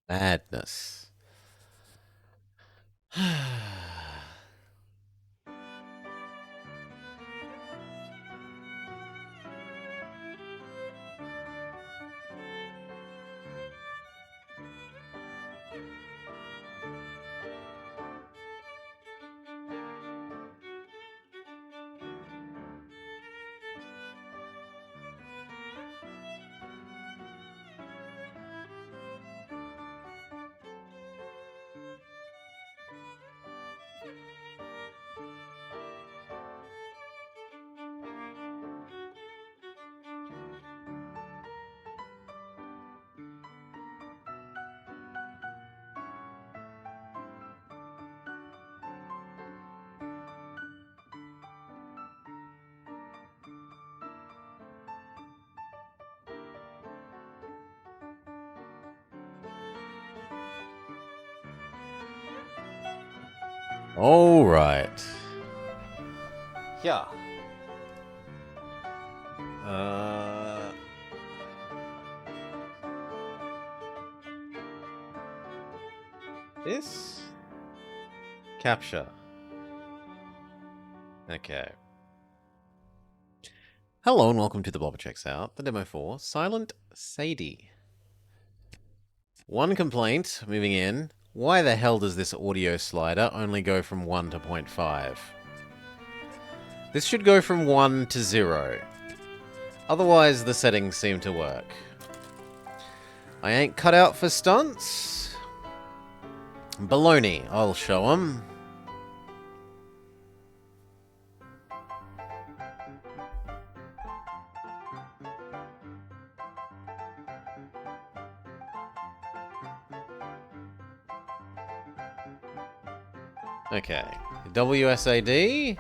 Madness. All right. Yeah. This capture. Okay. Hello and welcome to the Bobber Checks Out, the demo for Silent Sadie. One complaint, moving in. Why the hell does this audio slider only go from 1 to 0.5? This should go from 1 to 0. Otherwise, the settings seem to work. I ain't cut out for stunts. Baloney, I'll show 'em. Okay. WSAD.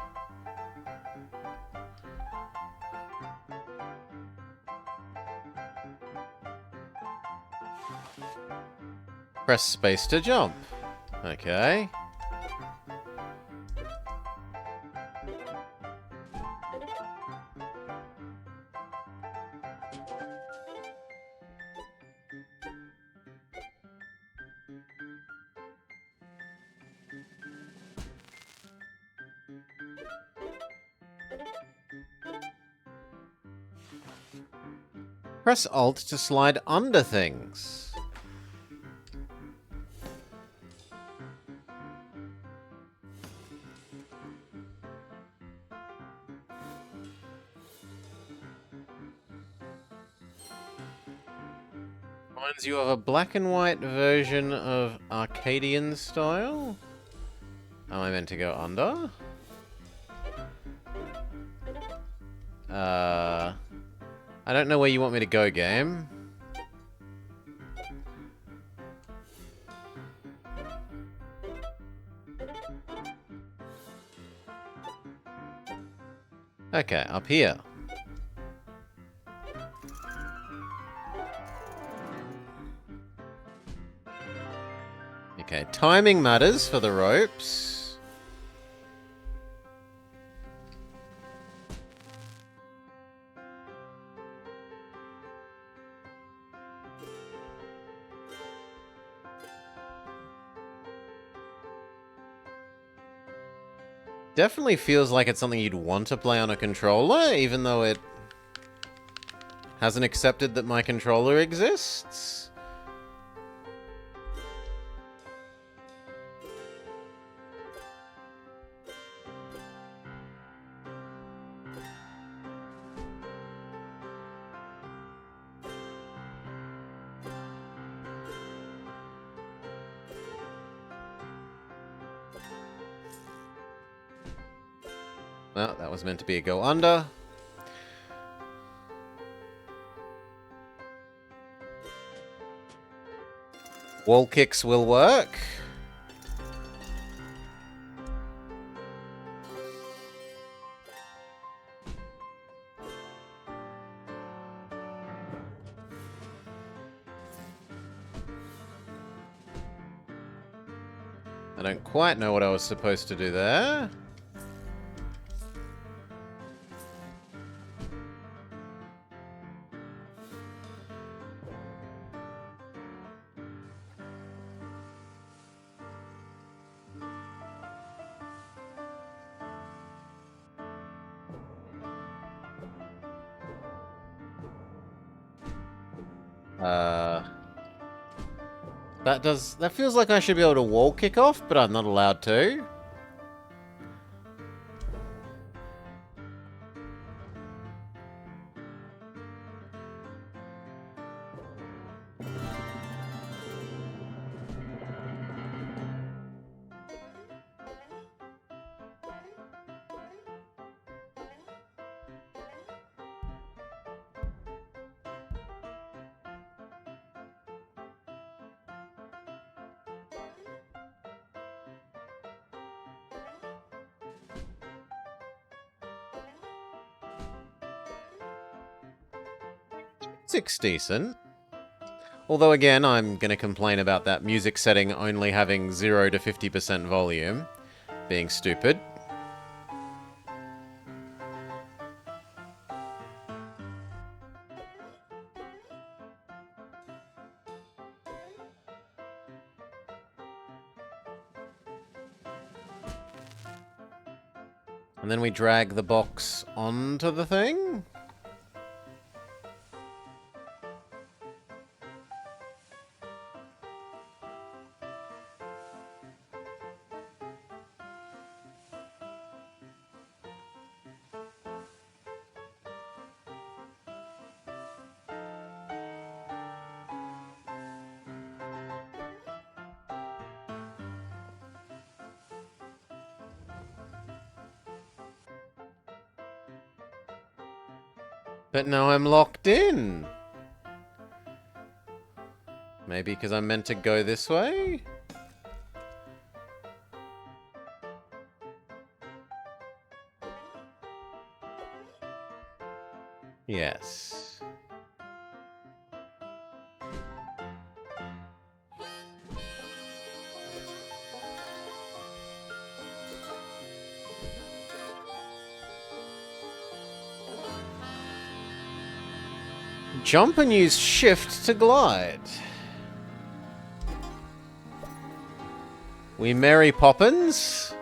Press space to jump. Okay. Press Alt to slide under things. Reminds you of a black and white version of Arcadian style. Am I meant to go under? I don't know where you want me to go, game. Okay, up here. Okay, timing matters for the ropes. Definitely feels like it's something you'd want to play on a controller, even though it Hasn't accepted that my controller exists? Well, that was meant to be a go under. Wall kicks will work. I don't quite know what I was supposed to do there. That feels like I should be able to wall kick off, but I'm not allowed to. Music's decent. Although again, I'm going to complain about that music setting only having 0 to 50% volume. Being stupid. And then we drag the box onto the thing. But now I'm locked in. Maybe because I'm meant to go this way? Yes. Jump and use shift to glide. We Mary Poppins?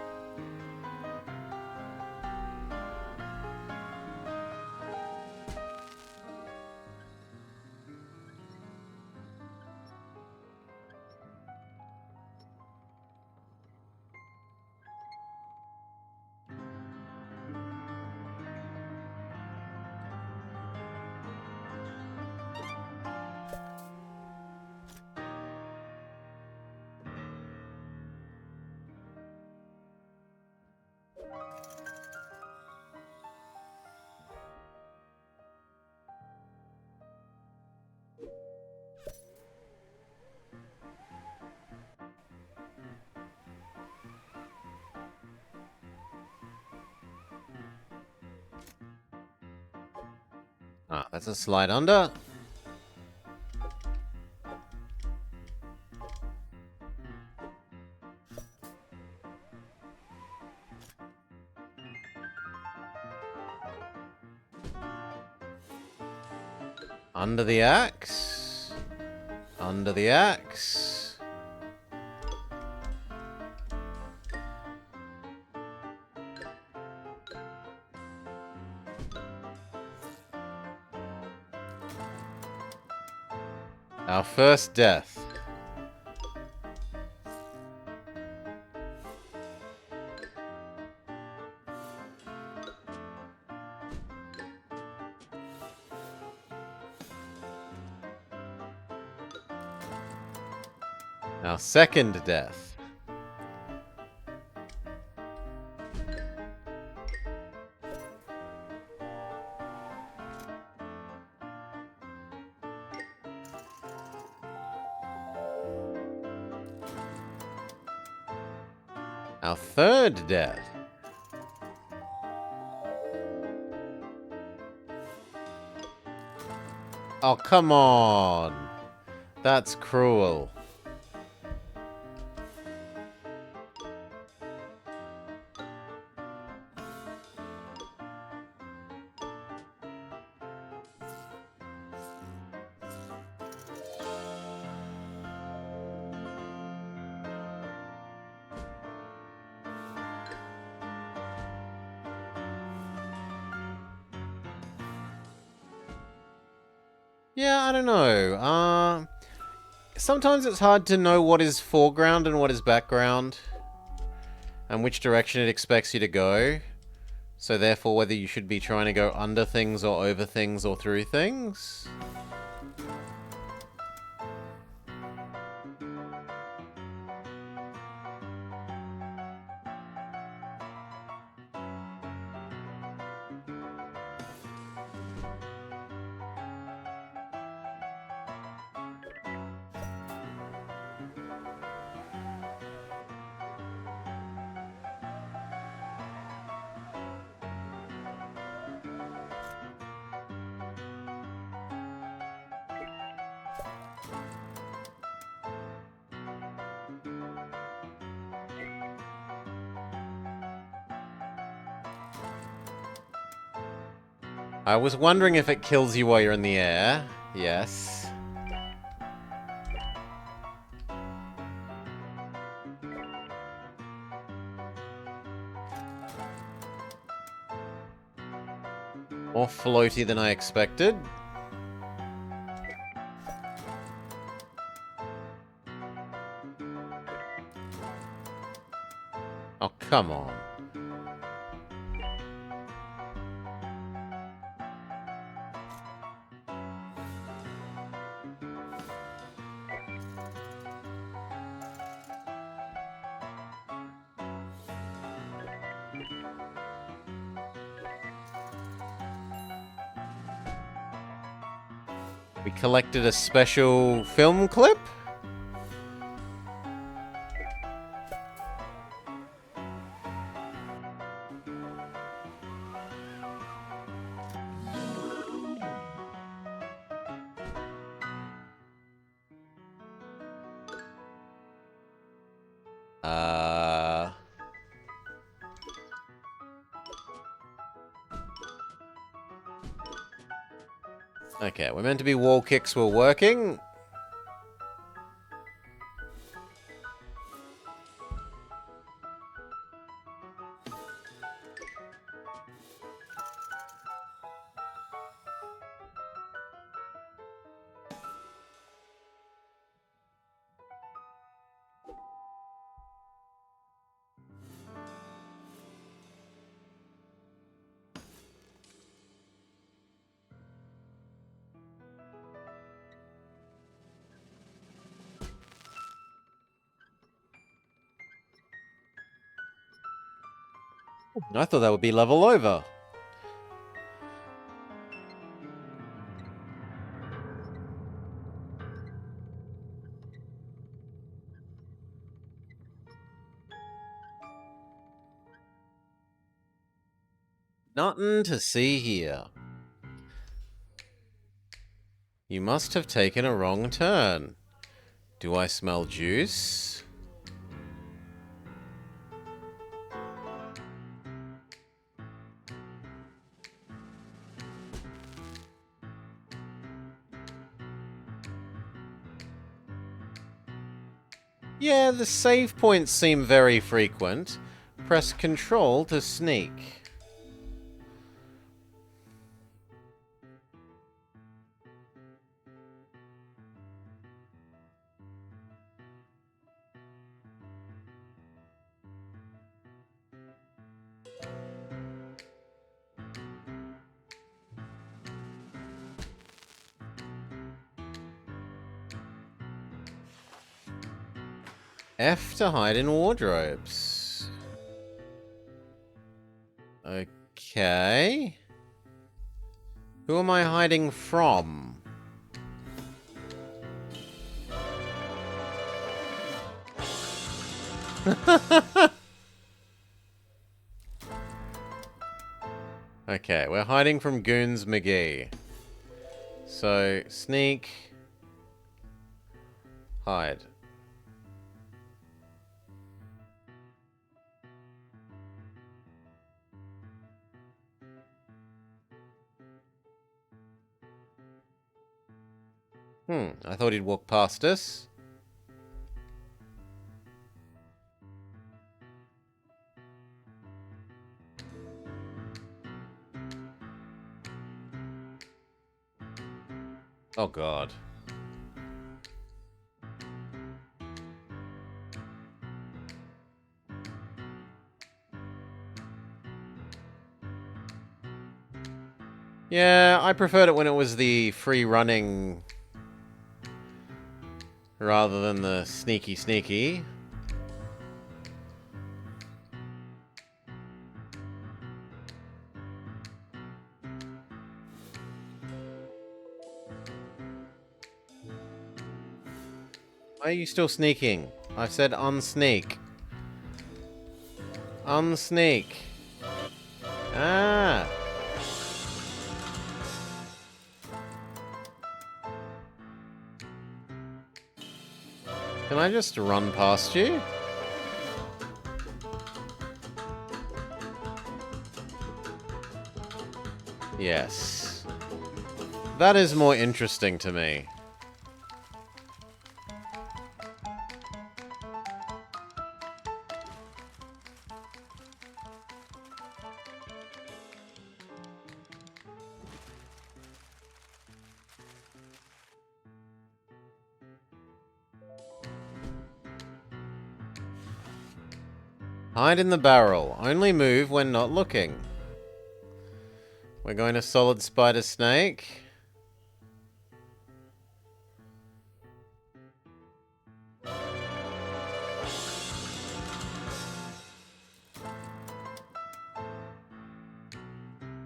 Ah, that's a slide under. Under the axe. Under the axe. Our first death. Our second death. Our third death. Oh, come on. That's cruel. Yeah, I don't know. Sometimes it's hard to know what is foreground and what is background, and which direction it expects you to go. So therefore, whether you should be trying to go under things or over things or through things. I was wondering if it kills you while you're in the air. Yes. More floaty than I expected. Oh, come on. We collected a special film clip? Okay, we're meant to be wall kicks were working. I thought that would be level over. Nothing to see here. You must have taken a wrong turn. Do I smell juice? Yeah, the save points seem very frequent. Press Control to sneak. F to hide in wardrobes. Okay. Who am I hiding from? Okay, we're hiding from Goons McGee. So, sneak. Hide. I thought he'd walk past us. Oh god. Yeah, I preferred it when it was the free running rather than the sneaky sneaky. Why are you still sneaking? I said unsneak. Unsneak. Ah! Can I just run past you? Yes. That is more interesting to me. Hide in the barrel. Only move when not looking. We're going to solid spider snake.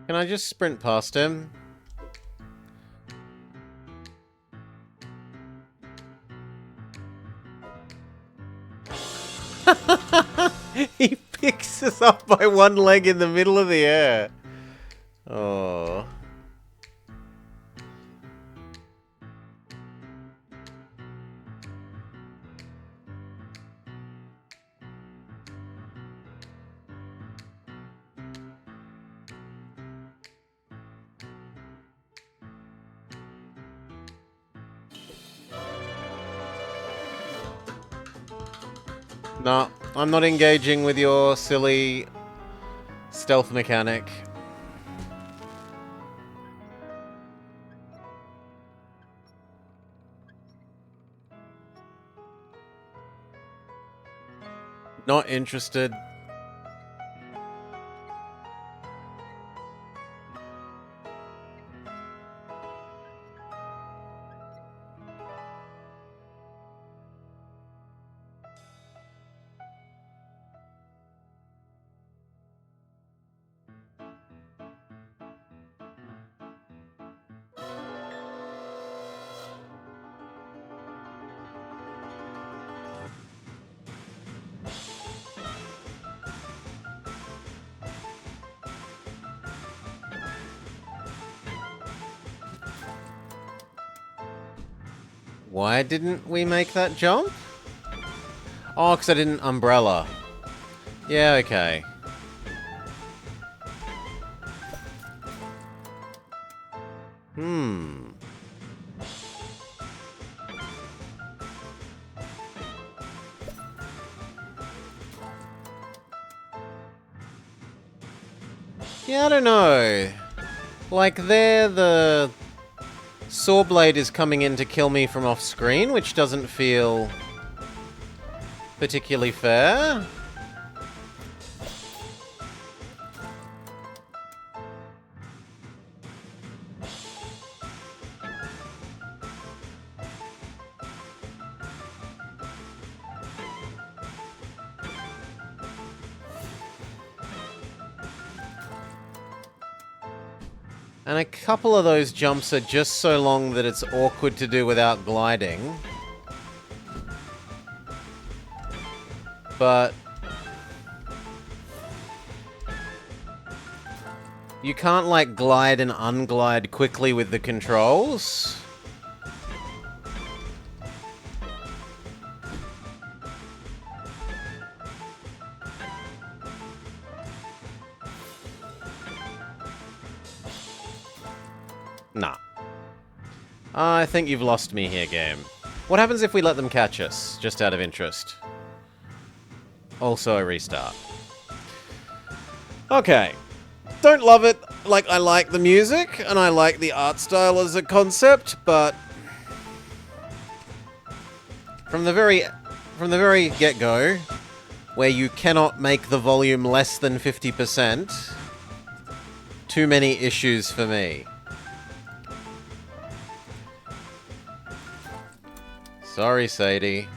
Can I just sprint past him? He picks us up by one leg in the middle of the air. Oh. No, I'm not engaging with your silly stealth mechanic. Not interested. Why didn't we make that jump? Oh, because I didn't umbrella. Yeah, okay. Yeah, I don't know. Like, there, the Sawblade is coming in to kill me from off screen, which doesn't feel particularly fair. And a couple of those jumps are just so long that it's awkward to do without gliding. But you can't, like, glide and unglide quickly with the controls. Nah. I think you've lost me here, game. What happens if we let them catch us, just out of interest? Also a restart. Okay. Don't love it. Like, I like the music, and I like the art style as a concept, but from the very get-go, where you cannot make the volume less than 50%, too many issues for me. Sorry, Sadie.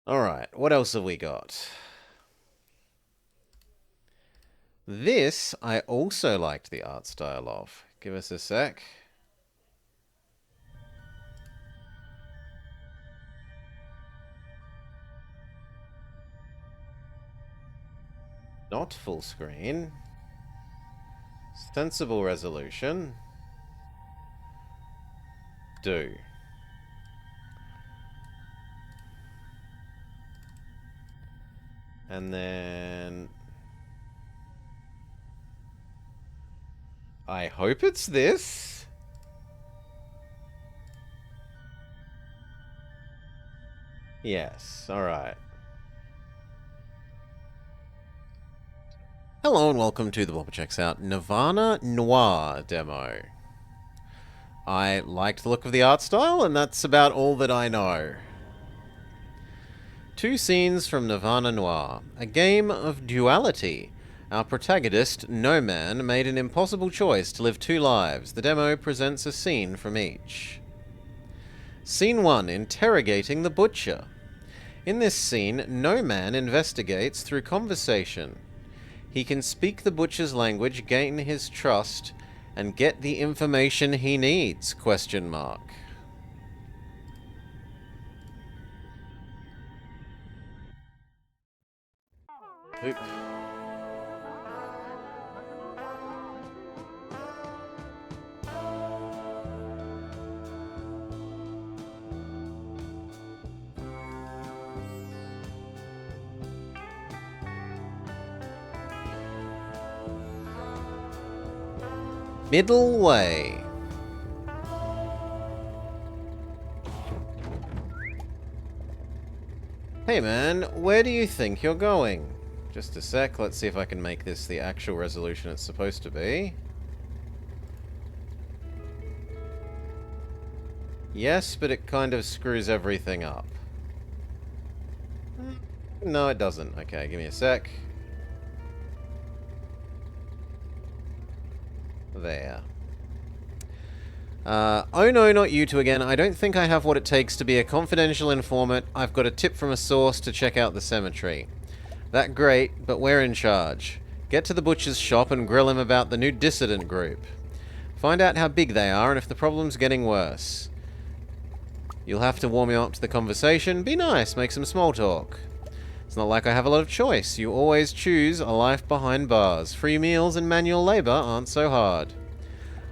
Alright, what else have we got? This, I also liked the art style of. Give us a sec. Not full screen. Sensible resolution. Do. And then I hope it's this. Yes, alright. Hello and welcome to the Bopper Checks Out Nirvana Noir demo. I liked the look of the art style, and that's about all that I know. Two scenes from Nirvana Noir, a game of duality. Our protagonist, No Man, made an impossible choice to live two lives. The demo presents a scene from each. Scene 1, Interrogating the Butcher. In this scene, No Man investigates through conversation. He can speak the butcher's language, gain his trust, and get the information he needs, ? Oop. Middle way. Hey man, where do you think you're going? Just a sec, let's see if I can make this the actual resolution it's supposed to be. Yes, but it kind of screws everything up. No, it doesn't. Okay, give me a sec. There. Oh no, not you two again. I don't think I have what it takes to be a confidential informant. I've got a tip from a source to check out the cemetery. That great, but we're in charge. Get to the butcher's shop and grill him about the new dissident group. Find out how big they are and if the problem's getting worse. You'll have to warm him up to the conversation. Be nice, make some small talk. It's not like I have a lot of choice. You always choose a life behind bars. Free meals and manual labor aren't so hard.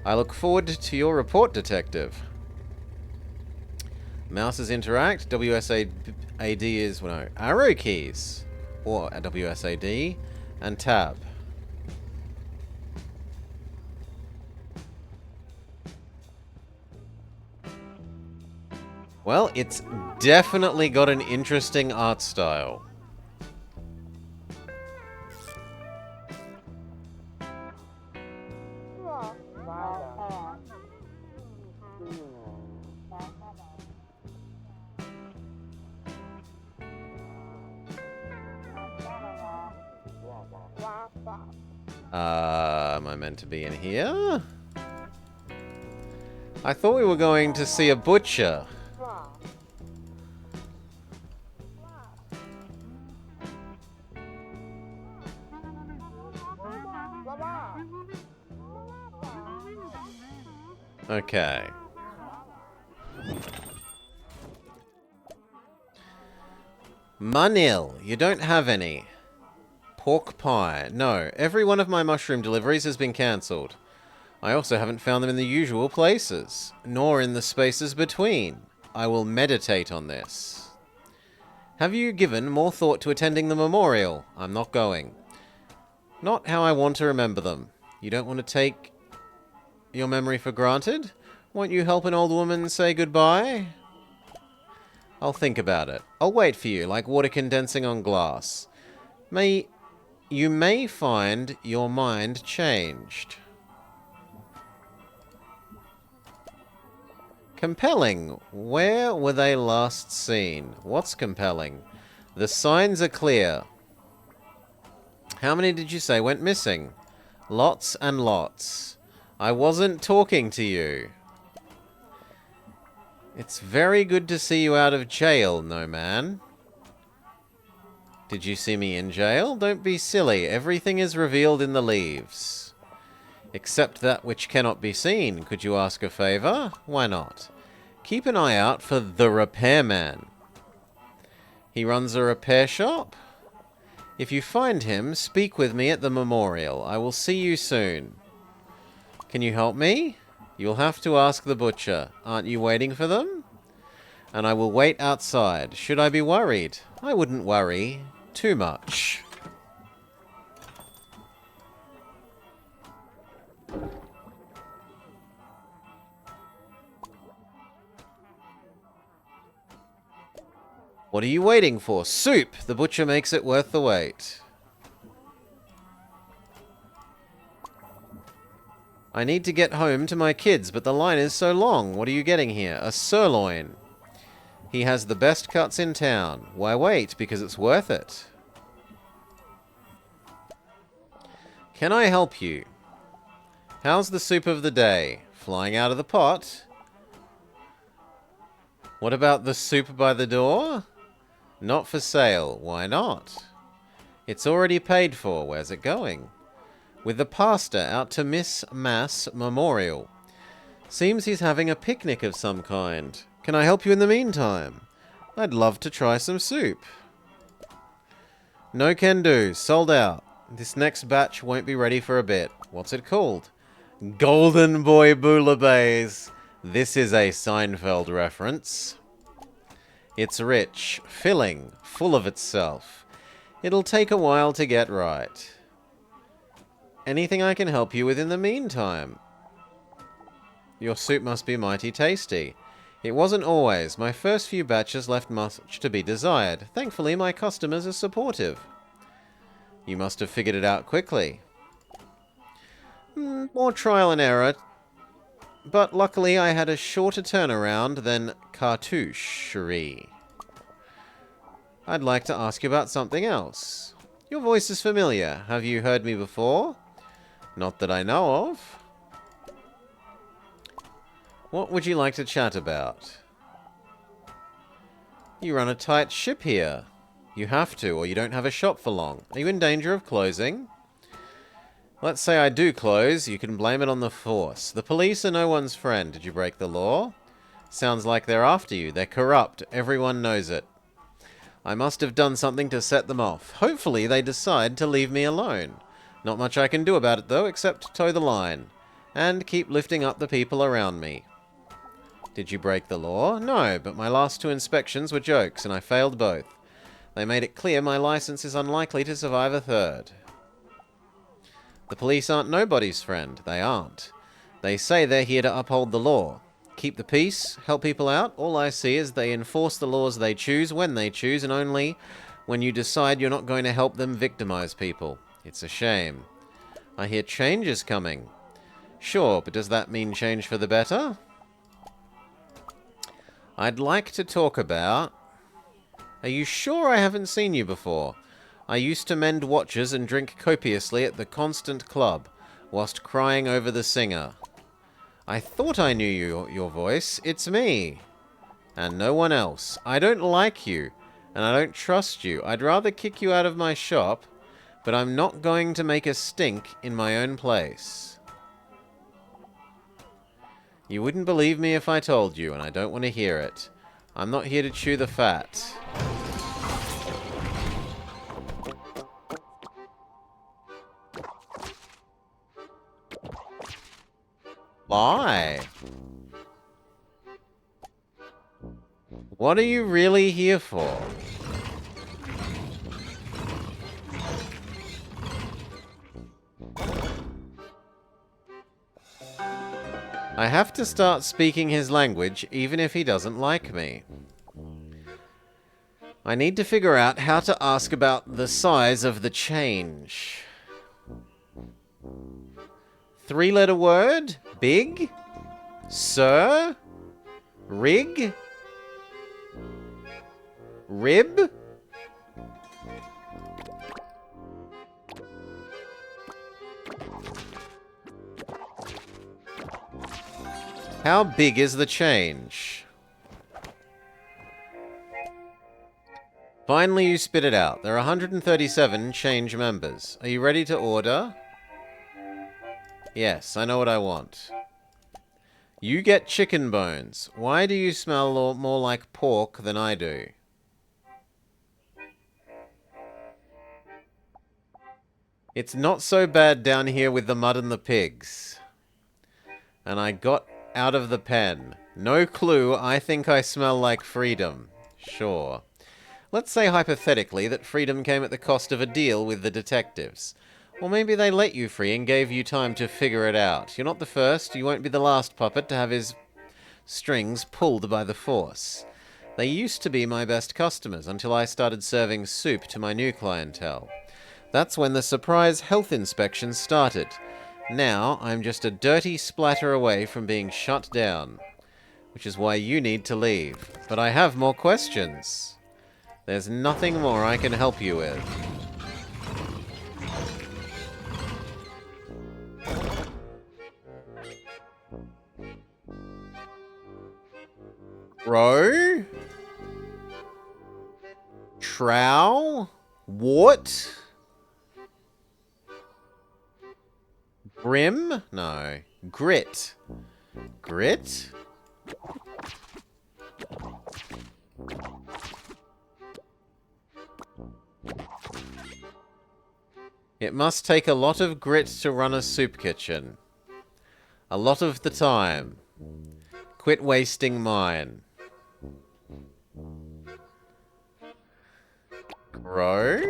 I look forward to your report, detective. Mouses interact. WSAD is, well, no, arrow keys. Or WSAD and tab. Well, it's definitely got an interesting art style. Am I meant to be in here? I thought we were going to see a butcher. Okay. Manil, you don't have any. Pork pie. No, every one of my mushroom deliveries has been cancelled. I also haven't found them in the usual places, nor in the spaces between. I will meditate on this. Have you given more thought to attending the memorial? I'm not going. Not how I want to remember them. You don't want to take your memory for granted? Won't you help an old woman say goodbye? I'll think about it. I'll wait for you, like water condensing on glass. You may find your mind changed. Compelling. Where were they last seen? What's compelling? The signs are clear. How many did you say went missing? Lots and lots. I wasn't talking to you. It's very good to see you out of jail, no man. Did you see me in jail? Don't be silly. Everything is revealed in the leaves. Except that which cannot be seen. Could you ask a favor? Why not? Keep an eye out for the repairman. He runs a repair shop? If you find him, speak with me at the memorial. I will see you soon. Can you help me? You'll have to ask the butcher. Aren't you waiting for them? And I will wait outside. Should I be worried? I wouldn't worry too much. What are you waiting for? Soup! The butcher makes it worth the wait. I need to get home to my kids, but the line is so long. What are you getting here? A sirloin. He has the best cuts in town. Why wait? Because it's worth it. Can I help you? How's the soup of the day? Flying out of the pot? What about the soup by the door? Not for sale. Why not? It's already paid for. Where's it going? With the pastor out to Miss Mass Memorial. Seems he's having a picnic of some kind. Can I help you in the meantime? I'd love to try some soup. No can do. Sold out. This next batch won't be ready for a bit. What's it called? Golden Boy Bouillabaisse. This is a Seinfeld reference. It's rich, filling, full of itself. It'll take a while to get right. Anything I can help you with in the meantime? Your soup must be mighty tasty. It wasn't always. My first few batches left much to be desired. Thankfully, my customers are supportive. You must have figured it out quickly. More trial and error. But luckily, I had a shorter turnaround than cartoucherie. I'd like to ask you about something else. Your voice is familiar. Have you heard me before? Not that I know of. What would you like to chat about? You run a tight ship here. You have to, or you don't have a shop for long. Are you in danger of closing? Let's say I do close. You can blame it on the Force. The police are no one's friend. Did you break the law? Sounds like they're after you. They're corrupt. Everyone knows it. I must have done something to set them off. Hopefully they decide to leave me alone. Not much I can do about it, though, except toe the line. And keep lifting up the people around me. Did you break the law? No, but my last 2 inspections were jokes, and I failed both. They made it clear my license is unlikely to survive a 3rd. The police aren't nobody's friend. They aren't. They say they're here to uphold the law. Keep the peace, help people out. All I see is they enforce the laws they choose, when they choose, and only when you decide you're not going to help them victimize people. It's a shame. I hear change is coming. Sure, but does that mean change for the better? I'd like to talk about... Are you sure I haven't seen you before? I used to mend watches and drink copiously at the Constant Club, whilst crying over the singer. I thought I knew your voice. It's me. And no one else. I don't like you, and I don't trust you. I'd rather kick you out of my shop, but I'm not going to make a stink in my own place. You wouldn't believe me if I told you, and I don't want to hear it. I'm not here to chew the fat. Lie. What are you really here for? I have to start speaking his language, even if he doesn't like me. I need to figure out how to ask about the size of the change. 3-letter word? Big? Sir? Rig? Rib? How big is the change? Finally, you spit it out. There are 137 change members. Are you ready to order? Yes, I know what I want. You get chicken bones. Why do you smell more like pork than I do? It's not so bad down here with the mud and the pigs. And I got out of the pen. No clue, I think I smell like freedom. Sure. Let's say hypothetically that freedom came at the cost of a deal with the detectives. Or maybe they let you free and gave you time to figure it out. You're not the first, you won't be the last puppet to have his strings pulled by the force. They used to be my best customers until I started serving soup to my new clientele. That's when the surprise health inspection started. Now, I'm just a dirty splatter away from being shut down. Which is why you need to leave. But I have more questions. There's nothing more I can help you with. Row? Trow? What? Brim? No. Grit. Grit? It must take a lot of grit to run a soup kitchen. A lot of the time. Quit wasting mine. Grow?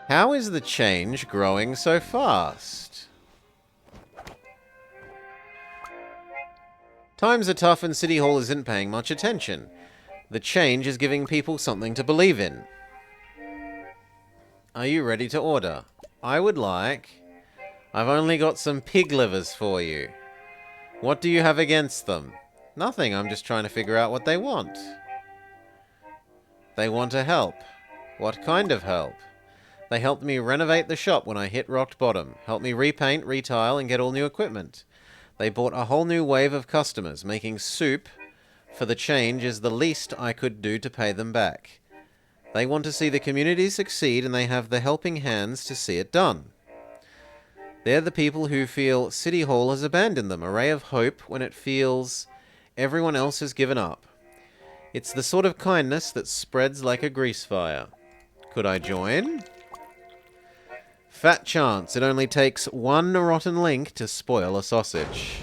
How is the change growing so fast? Times are tough and City Hall isn't paying much attention. The change is giving people something to believe in. Are you ready to order? I would like... I've only got some pig livers for you. What do you have against them? Nothing, I'm just trying to figure out what they want. They want to help. What kind of help? They helped me renovate the shop when I hit rock bottom, helped me repaint, retile, and get all new equipment. They bought a whole new wave of customers, making soup for the change is the least I could do to pay them back. They want to see the community succeed, and they have the helping hands to see it done. They're the people who feel City Hall has abandoned them, a ray of hope when it feels everyone else has given up. It's the sort of kindness that spreads like a grease fire. Could I join? Fat chance, it only takes one rotten link to spoil a sausage.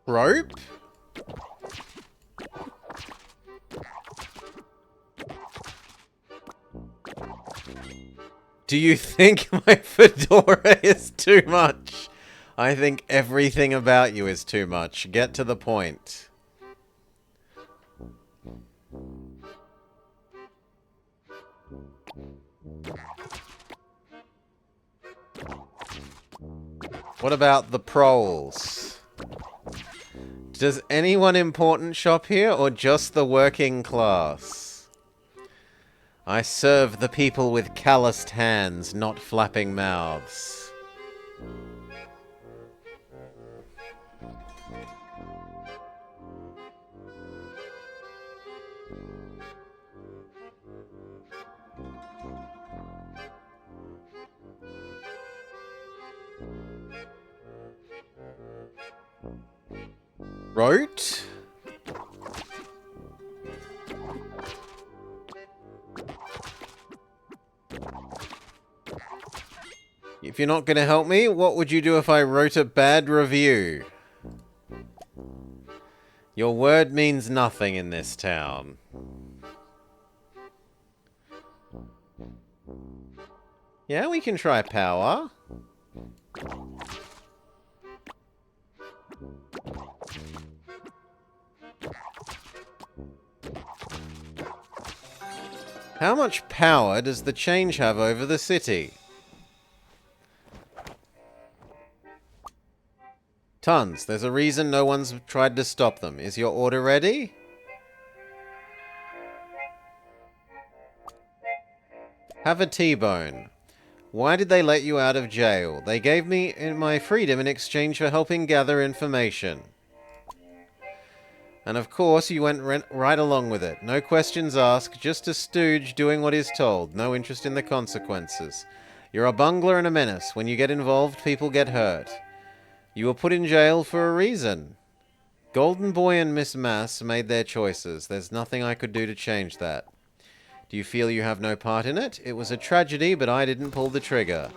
Rope? Do you think my fedora is too much? I think everything about you is too much. Get to the point. What about the proles? Does anyone important shop here, or just the working class? I serve the people with calloused hands, not flapping mouths. Wrote? If you're not going to help me, what would you do if I wrote a bad review? Your word means nothing in this town. Yeah, we can try power. How much power does the change have over the city? Tons. There's a reason no one's tried to stop them. Is your order ready? Have a T-bone. Why did they let you out of jail? They gave me my freedom in exchange for helping gather information. And of course, you went right along with it. No questions asked, just a stooge doing what is told. No interest in the consequences. You're a bungler and a menace. When you get involved, people get hurt. You were put in jail for a reason. Golden Boy and Miss Mass made their choices. There's nothing I could do to change that. Do you feel you have no part in it? It was a tragedy, but I didn't pull the trigger.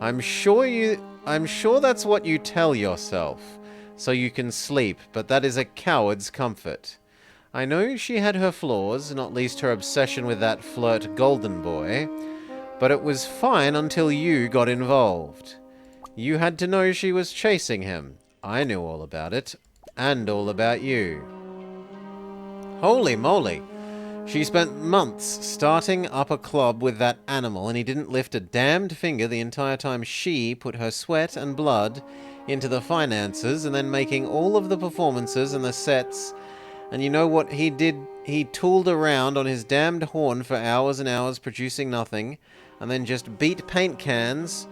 I'm sure that's what you tell yourself, so you can sleep, but that is a coward's comfort. I know she had her flaws, not least her obsession with that flirt Golden Boy, but it was fine until you got involved. You had to know she was chasing him. I knew all about it, and all about you. Holy moly! She spent months starting up a club with that animal, and he didn't lift a damned finger the entire time she put her sweat and blood into the finances, and then making all of the performances and the sets. And you know what he did? He tooled around on his damned horn for hours and hours, producing nothing, and then just beat paint cans.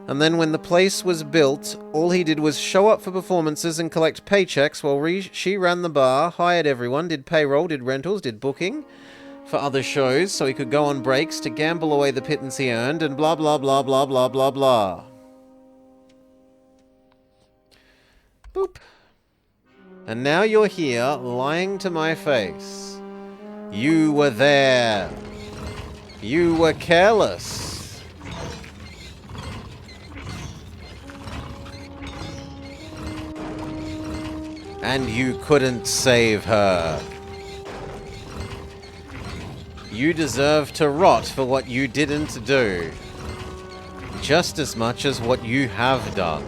And then when the place was built, all he did was show up for performances and collect paychecks while she ran the bar, hired everyone, did payroll, did rentals, did booking for other shows so he could go on breaks to gamble away the pittance he earned, and blah blah blah blah blah blah blah. Boop. And now you're here, lying to my face. You were there. You were careless. And you couldn't save her. You deserve to rot for what you didn't do. Just as much as what you have done.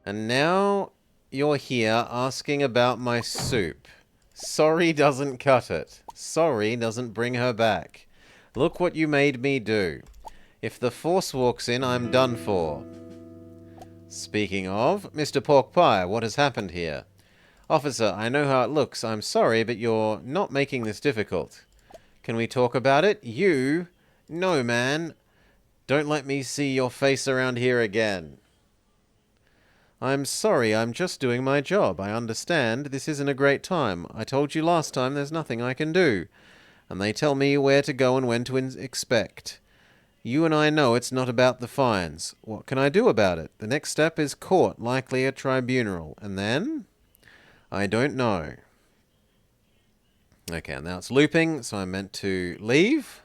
And now you're here asking about my soup. Sorry doesn't cut it. Sorry doesn't bring her back. Look what you made me do. If the Force walks in, I'm done for. Speaking of, Mr. Pork Pie, what has happened here? Officer, I know how it looks. I'm sorry, but you're not making this difficult. Can we talk about it? You? No, man. Don't let me see your face around here again. I'm sorry, I'm just doing my job. I understand this isn't a great time. I told you last time there's nothing I can do. And they tell me where to go and when to expect. You and I know it's not about the fines. What can I do about it? The next step is court, likely a tribunal. And then? I don't know. Okay, now it's looping, so I'm meant to leave.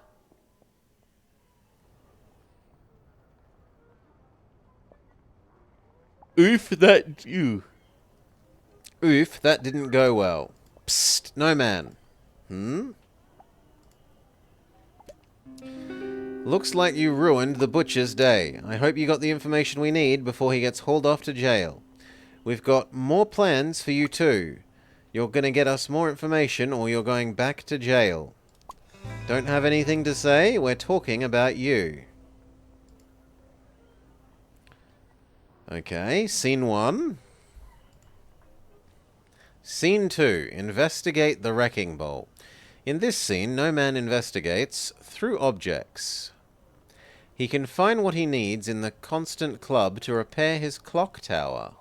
Oof, that didn't go well. Psst, no man. Looks like you ruined the butcher's day. I hope you got the information we need before he gets hauled off to jail. We've got more plans for you too. You're gonna get us more information or you're going back to jail. Don't have anything to say? We're talking about you. Okay, scene 1. Scene 2. Investigate the wrecking ball. In this scene, no man investigates through objects. He can find what he needs in the Constant Club to repair his clock tower.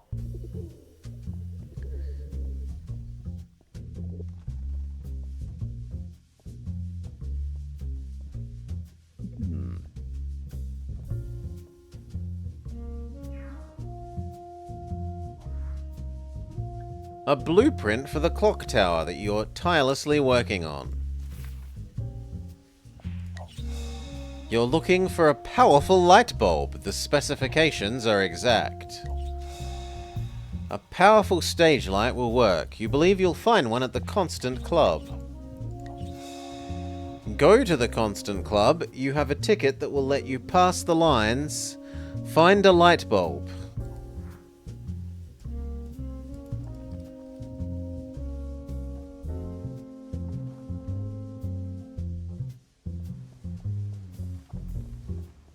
A blueprint for the clock tower that you're tirelessly working on. You're looking for a powerful light bulb. The specifications are exact. A powerful stage light will work. You believe you'll find one at the Constant Club. Go to the Constant Club. You have a ticket that will let you pass the lines. Find a light bulb.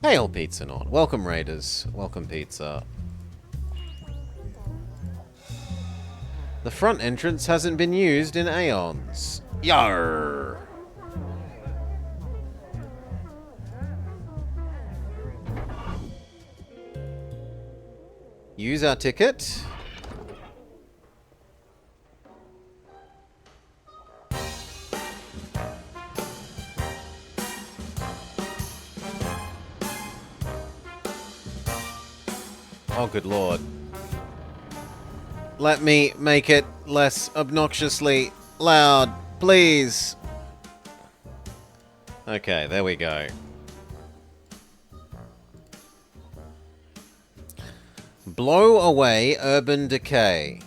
Hail Pizza Nord. Welcome Raiders. Welcome Pizza. The front entrance hasn't been used in aeons. Yarr! Use our ticket. Oh, good lord. Let me make it less obnoxiously loud, please. Okay, there we go. Blow away urban decay.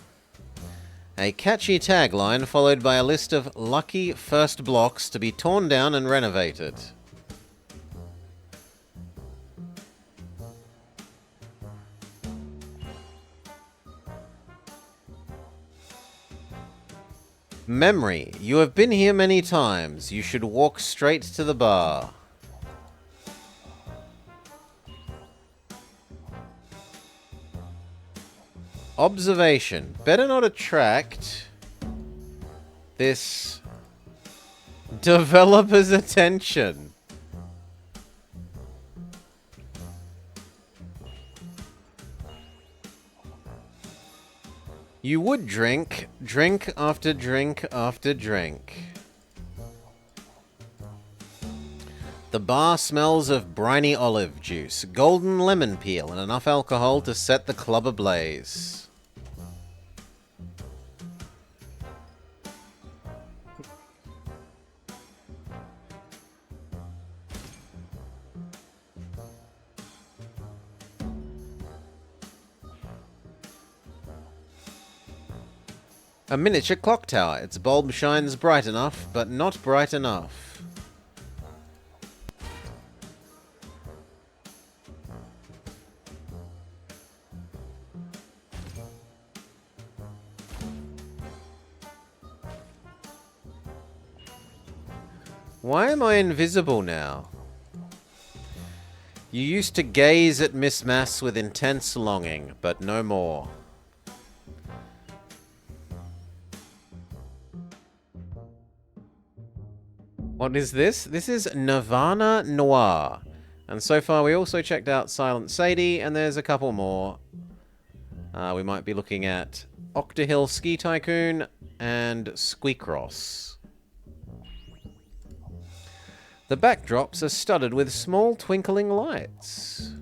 A catchy tagline followed by a list of lucky first blocks to be torn down and renovated. Memory. You have been here many times. You should walk straight to the bar. Observation. Better not attract this developer's attention. You would drink after drink after drink. The bar smells of briny olive juice, golden lemon peel, and enough alcohol to set the club ablaze. A miniature clock tower. Its bulb shines bright enough, but not bright enough. Why am I invisible now? You used to gaze at Miss Mass with intense longing, but no more. What is this? This is Nirvana Noir. And so far we also checked out Silent Sadie, and there's a couple more. We might be looking at Octahill Ski Tycoon and Squeakross. The backdrops are studded with small twinkling lights.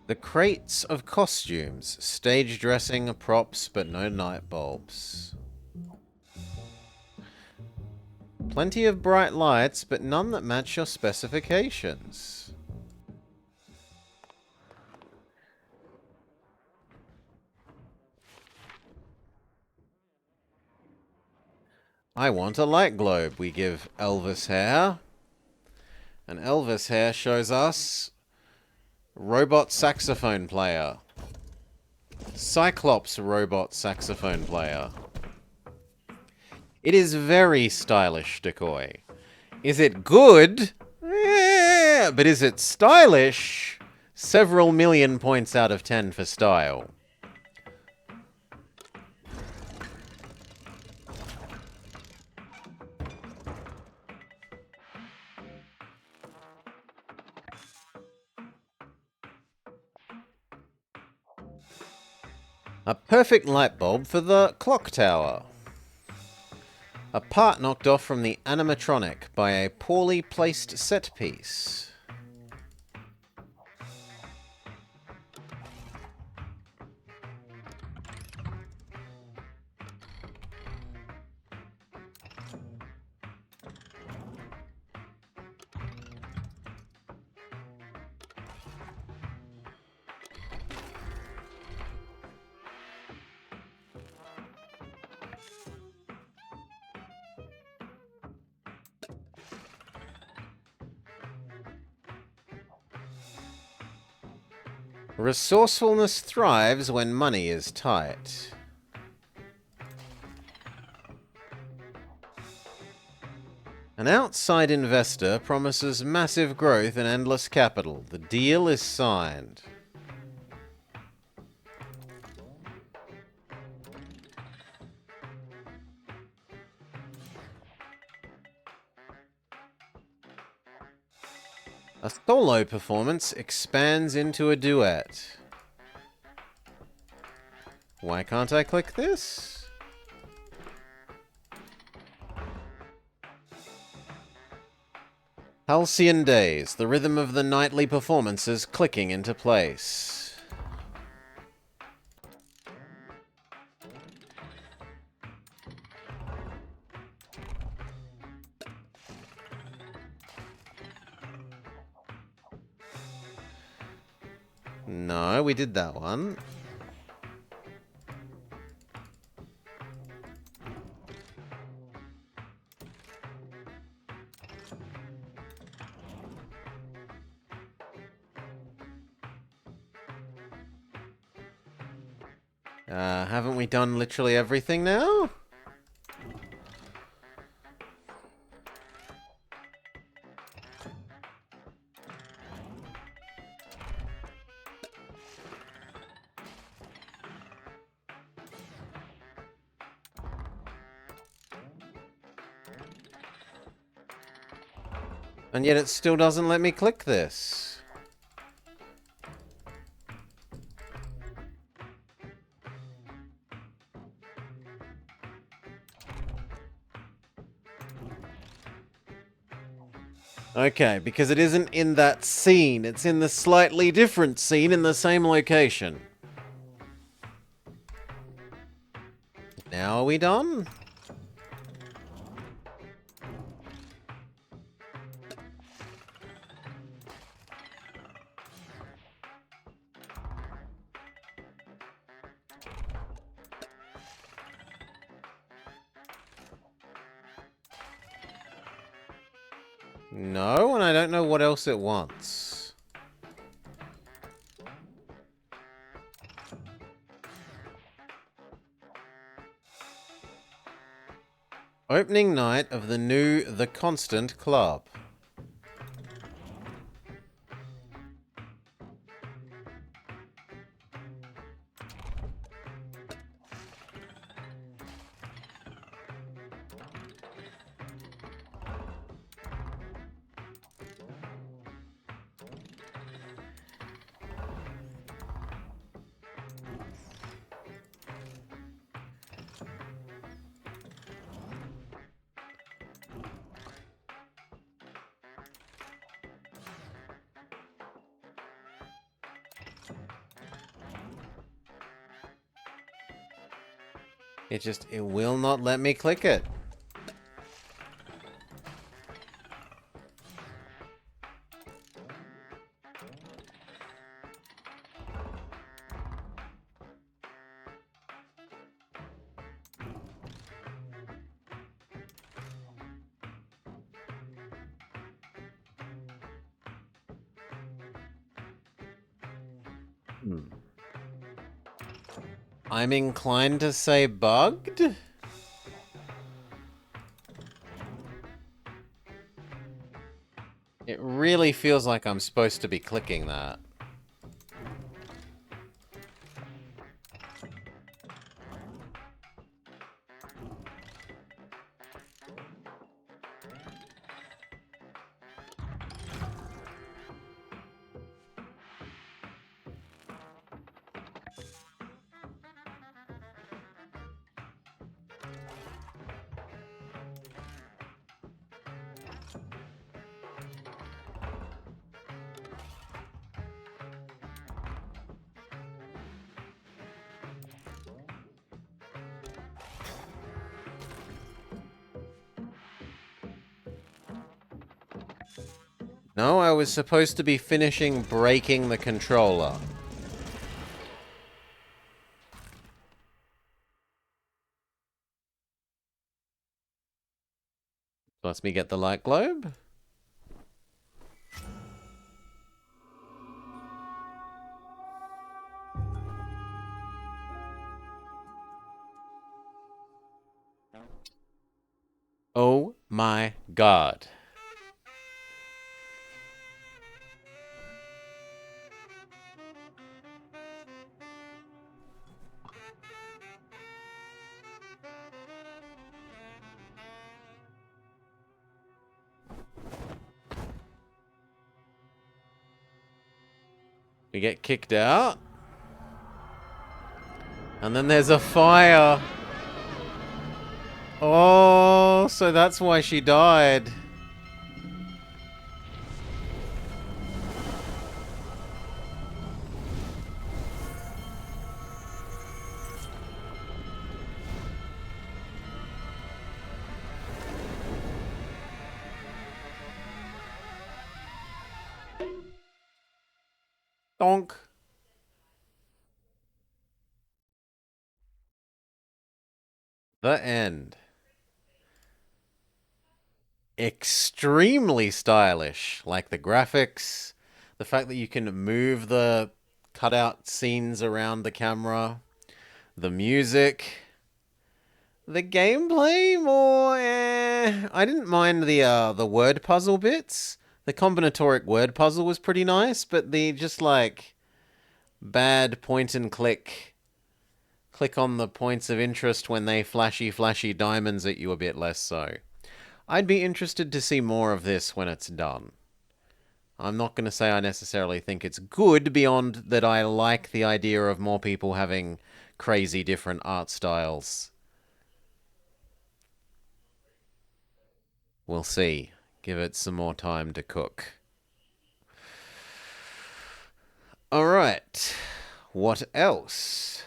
The crates of costumes, stage dressing, props, but no night bulbs. Plenty of bright lights, but none that match your specifications. I want a light globe. We give Elvis hair. And Elvis hair shows us robot saxophone player. Cyclops robot saxophone player. It is very stylish, Decoy. Is it good? Yeah, but is it stylish? Several million points out of 10 for style. A perfect light bulb for the clock tower. A part knocked off from the animatronic by a poorly placed set piece. Resourcefulness thrives when money is tight. An outside investor promises massive growth and endless capital. The deal is signed. A solo performance expands into a duet. Why can't I click this? Halcyon Days, the rhythm of the nightly performances clicking into place. No, we did that one. Haven't we done literally everything now? And yet it still doesn't let me click this. Okay, because it isn't in that scene. It's in the slightly different scene in the same location. Now are we done? No, and I don't know what else it wants. Opening night of the new The Constant Club. It will not let me click it. I'm inclined to say bugged. It really feels like I'm supposed to be clicking that. No, I was supposed to be finishing breaking the controller. Lets me get the light globe. Oh my god. We get kicked out. And then there's a fire. Oh, so that's why she died. Donk. The end. Extremely stylish. Like the graphics, the fact that you can move the cutout scenes around the camera, the music, the gameplay more I didn't mind the word puzzle bits. The combinatoric word puzzle was pretty nice, but the just like bad point and click on the points of interest when they flashy diamonds at you a bit less so. I'd be interested to see more of this when it's done. I'm not going to say I necessarily think it's good beyond that I like the idea of more people having crazy different art styles. We'll see. Give it some more time to cook. Alright. What else?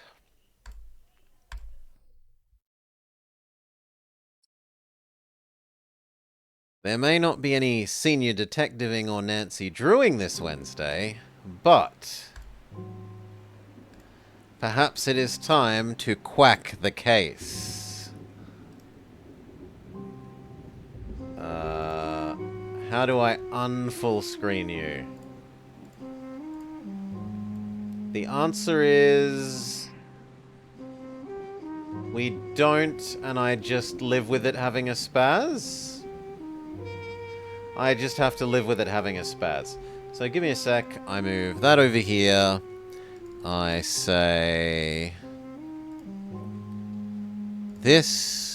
There may not be any senior detectiving or Nancy Drewing this Wednesday, but perhaps it is time to quack the case. How do I unfull screen you? The answer is we don't, and I just live with it having a spaz. I just have to live with it having a spaz. So give me a sec. I move that over here. I say this.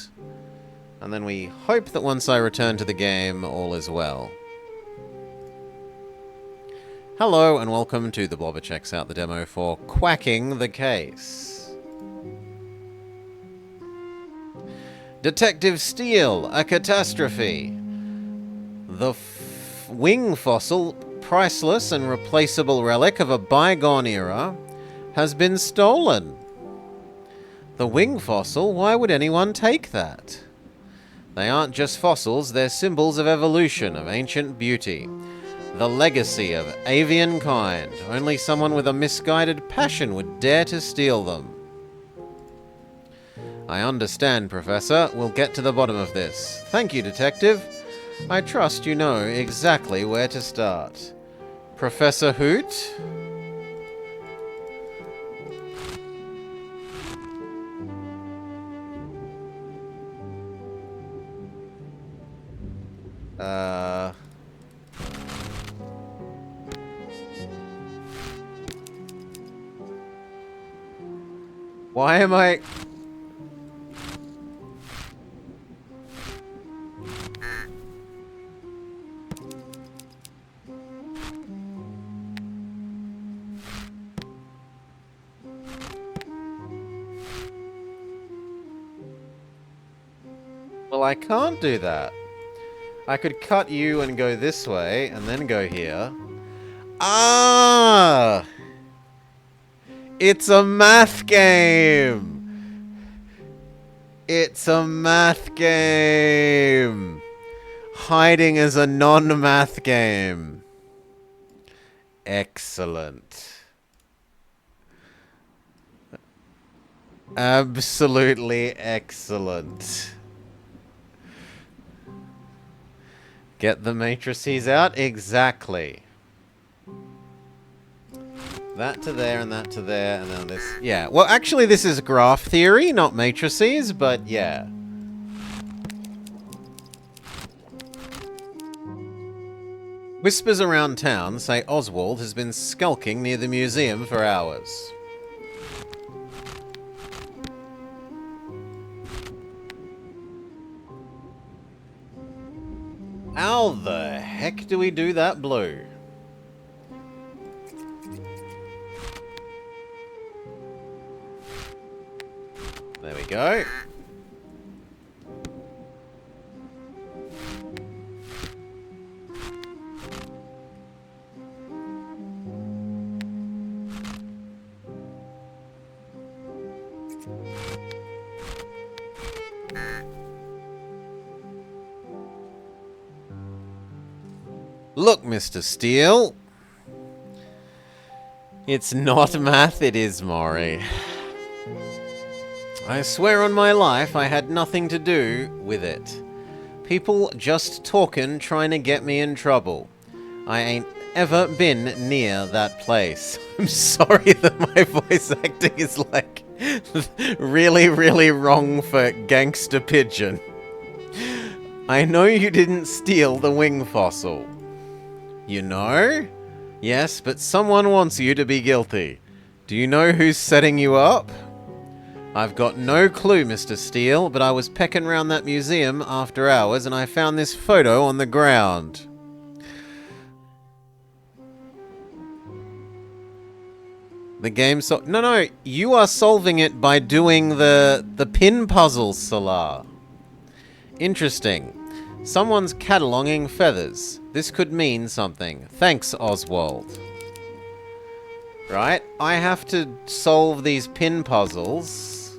And then we hope that once I return to the game, all is well. Hello, and welcome to the Blobber Checks Out the demo for Quacking the Case. Detective Steele, a catastrophe. The wing fossil, priceless and replaceable relic of a bygone era, has been stolen. The wing fossil? Why would anyone take that? They aren't just fossils, they're symbols of evolution, of ancient beauty. The legacy of avian kind. Only someone with a misguided passion would dare to steal them. I understand, Professor. We'll get to the bottom of this. Thank you, Detective. I trust you know exactly where to start. Professor Hoot? Uh... Why am I... Well, I can't do that. I could cut you and go this way, and then go here. Ah! It's a math game! It's a math game! Hiding is a non-math game. Excellent. Absolutely excellent. Get the matrices out? Exactly. That to there, and that to there, and then this... Yeah, well, actually, this is graph theory, not matrices, but yeah. Whispers around town say Oswald has been skulking near the museum for hours. How the heck do we do that blue? There we go. Look, Mr. Steele. It's not math, it is Maury. I swear on my life I had nothing to do with it. People just talking, trying to get me in trouble. I ain't ever been near that place. I'm sorry that my voice acting is like really, really wrong for gangster pigeon. I know you didn't steal the wing fossil. You know? Yes, but someone wants you to be guilty. Do you know who's setting you up? I've got no clue, Mr. Steele, but I was pecking around that museum after hours and I found this photo on the ground. The game No, you are solving it by doing the pin puzzle, Salar. Interesting. Someone's cataloging feathers. This could mean something. Thanks, Oswald. Right, I have to solve these pin puzzles.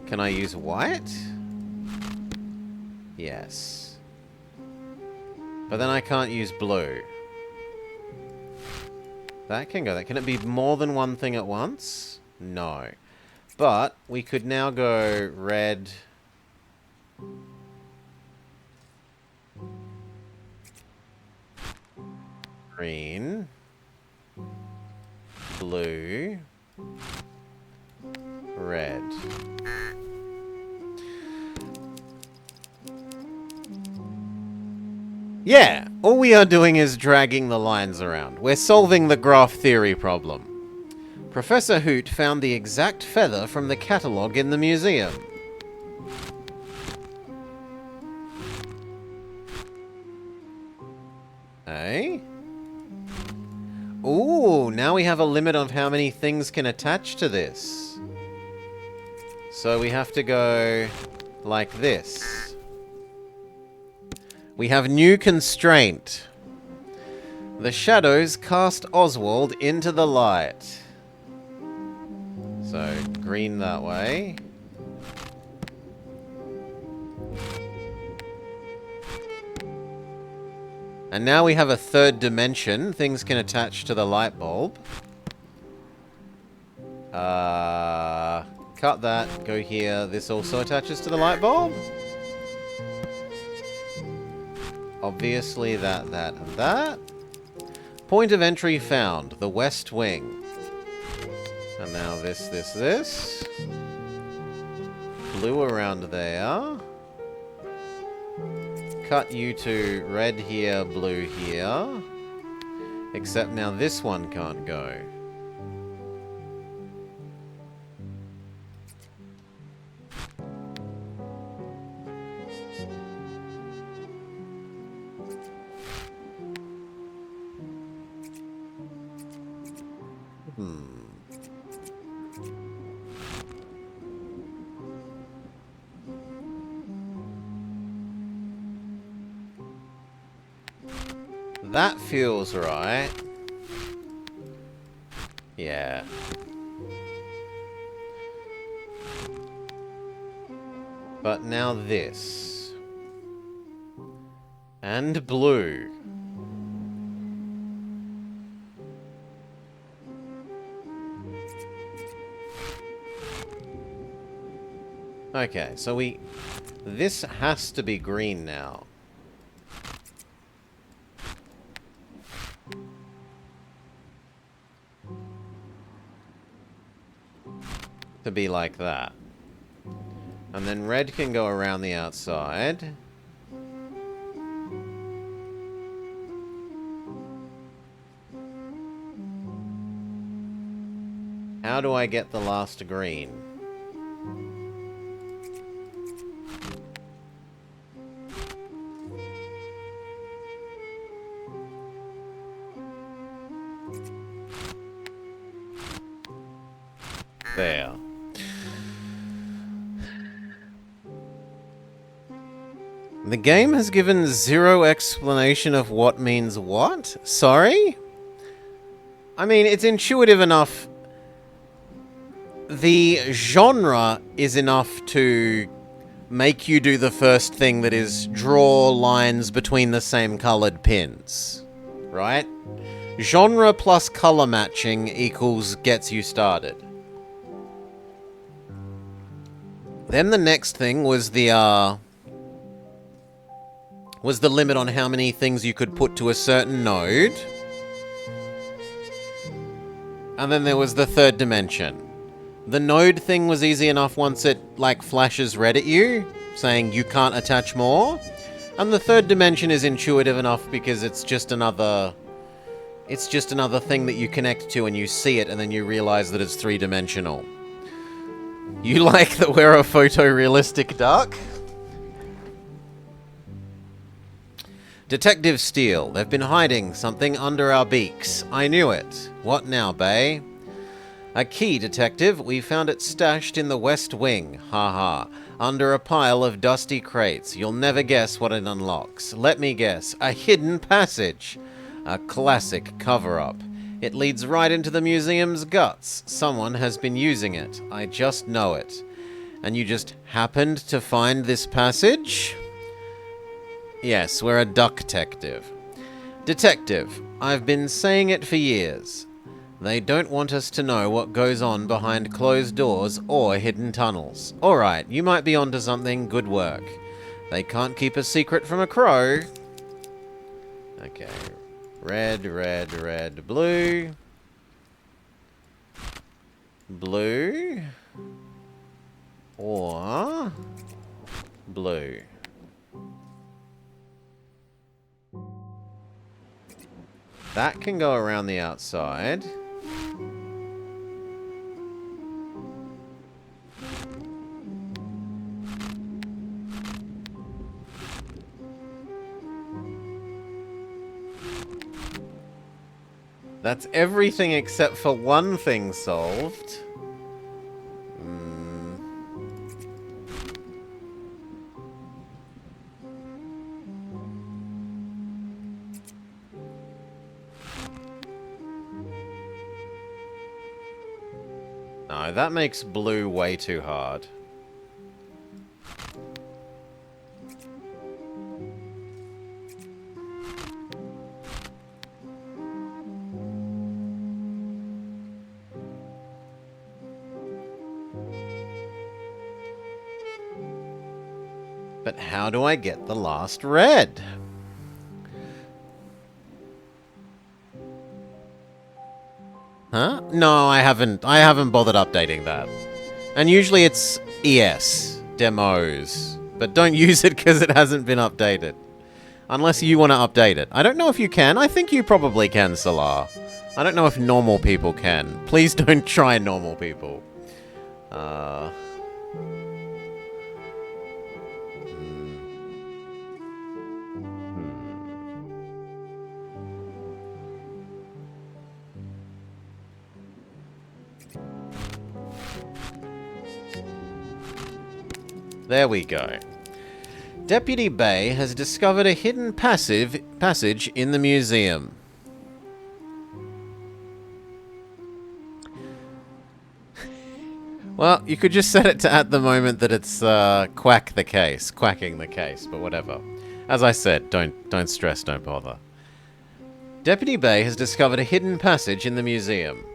Can I use white? Yes. But then I can't use blue. That can go there. Can it be more than one thing at once? No. But we could now go red... green, blue, red. Yeah, all we are doing is dragging the lines around. We're solving the graph theory problem. Professor Hoot found the exact feather from the catalogue in the museum. Eh? Ooh, now we have a limit of how many things can attach to this. So we have to go like this. We have new constraint. The shadows cast Oswald into the light. So, green that way. And now we have a third dimension. Things can attach to the light bulb. Cut that. Go here. This also attaches to the light bulb. Obviously that, and that. Point of entry found. The West Wing. And now this. Blue around there. cut you to red here, blue here. Except now this one can't go. That feels right. Yeah. But now this. And blue. Okay, so this has to be green now. To be like that. And then red can go around the outside. How do I get the last green? There. The game has given zero explanation of what means what? Sorry? I mean, it's intuitive enough. The genre is enough to make you do the first thing, that is draw lines between the same colored pins. Right? Genre plus color matching equals gets you started. Then the next thing was the limit on how many things you could put to a certain node. And then there was the third dimension. The node thing was easy enough once it, like, flashes red at you, saying you can't attach more. And the third dimension is intuitive enough because it's just another thing that you connect to and you see it and then you realize that it's three-dimensional. You like that we're a photorealistic duck? Detective Steele, they've been hiding something under our beaks. I knew it. What now, Bay? A key, Detective. We found it stashed in the West Wing. Haha. Under a pile of dusty crates. You'll never guess what it unlocks. Let me guess. A hidden passage. A classic cover-up. It leads right into the museum's guts. Someone has been using it. I just know it. And you just happened to find this passage? Yes, we're a duck-tective. Detective, I've been saying it for years. They don't want us to know what goes on behind closed doors or hidden tunnels. Alright, you might be onto something. Good work. They can't keep a secret from a crow. Okay. Red, red, red, blue. Blue. Or blue. That can go around the outside. That's everything except for one thing solved. No, that makes blue way too hard. But how do I get the last red? Huh? No, I haven't bothered updating that. And usually it's ES, demos. But don't use it because it hasn't been updated. Unless you want to update it. I don't know if you can. I think you probably can, Salar. I don't know if normal people can. Please don't try normal people. There we go. Deputy Bay has discovered a hidden passage in the museum. Well, you could just set it to at the moment that it's quacking the case, but whatever. As I said, don't stress, don't bother. Deputy Bay has discovered a hidden passage in the museum.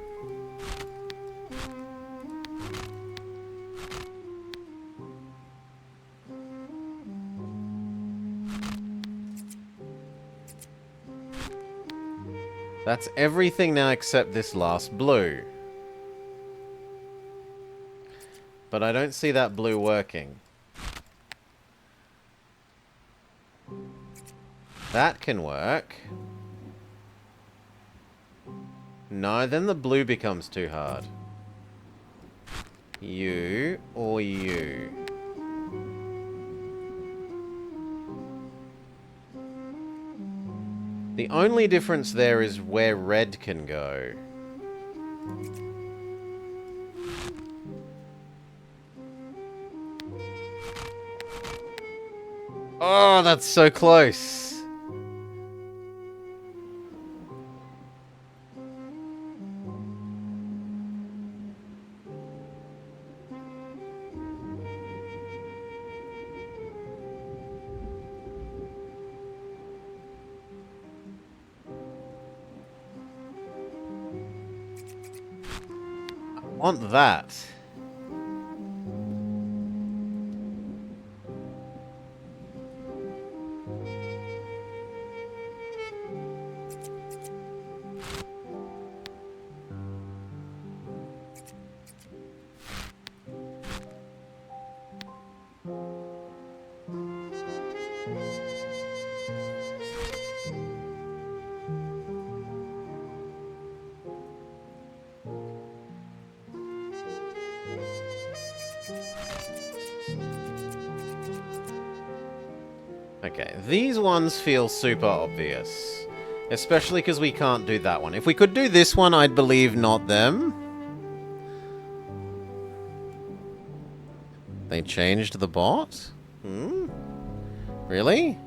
That's everything now except this last blue. But I don't see that blue working. That can work. No, then the blue becomes too hard. You or you. The only difference there is where red can go. Oh, that's so close. I want that. Okay, these ones feel super obvious. Especially because we can't do that one. If we could do this one, I'd believe not them. They changed the bot? Hmm? Really?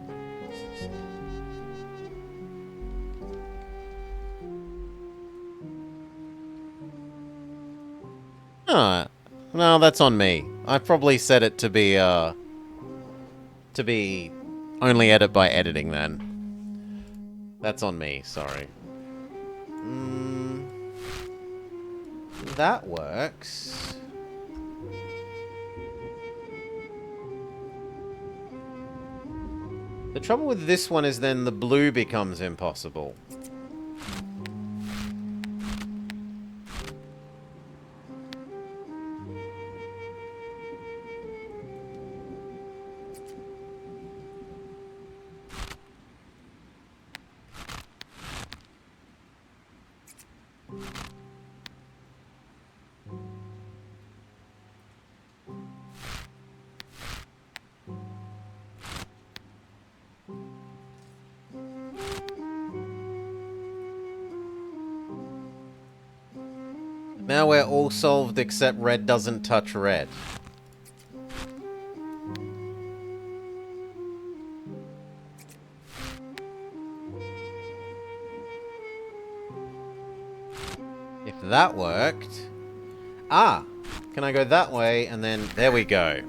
Ah, no, that's on me. I probably set it to be only edit by editing then. That's on me, sorry. That works. The trouble with this one is then the blue becomes impossible. Now we're all solved except red doesn't touch red. If that worked... Ah! Can I go that way? And then... There we go.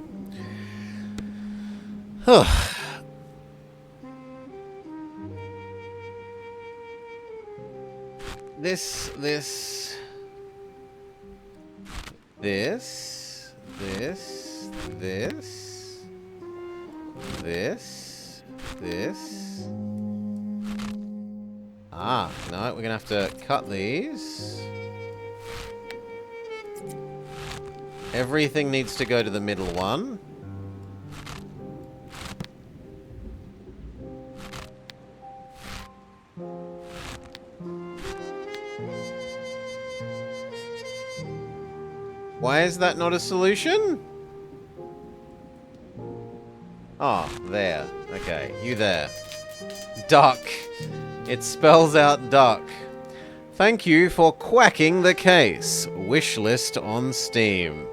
This... Ah, no, we're gonna have to cut these. Everything needs to go to the middle one. Why is that not a solution? Oh, there. Okay, you there. Duck. It spells out duck. Thank you for quacking the case. Wishlist on Steam.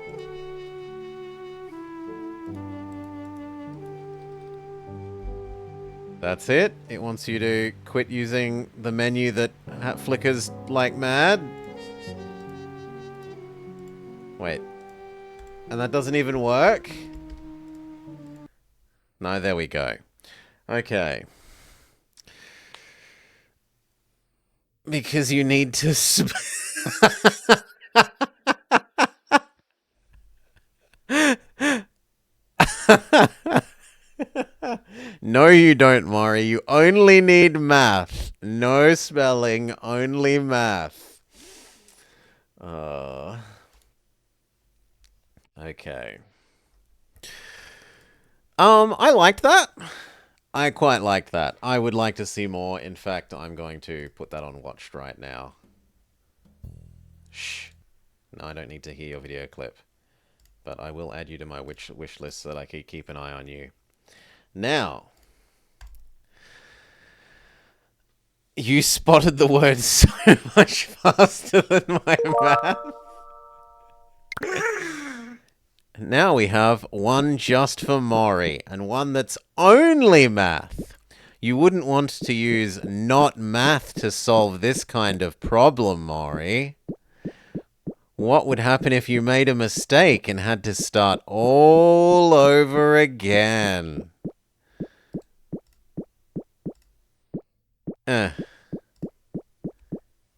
That's it. It wants you to quit using the menu that flickers like mad. Wait. And that doesn't even work? No, there we go. Okay. Because you need to... No, you don't, Maury. You only need math. No spelling, only math. Okay. I liked that. I quite liked that. I would like to see more. In fact, I'm going to put that on watched right now. Shh. No, I don't need to hear your video clip. But I will add you to my wish list so that I can keep an eye on you. Now, you spotted the word so much faster than my math. Now we have one just for Maury, and one that's only math. You wouldn't want to use not math to solve this kind of problem, Maury. What would happen if you made a mistake and had to start all over again?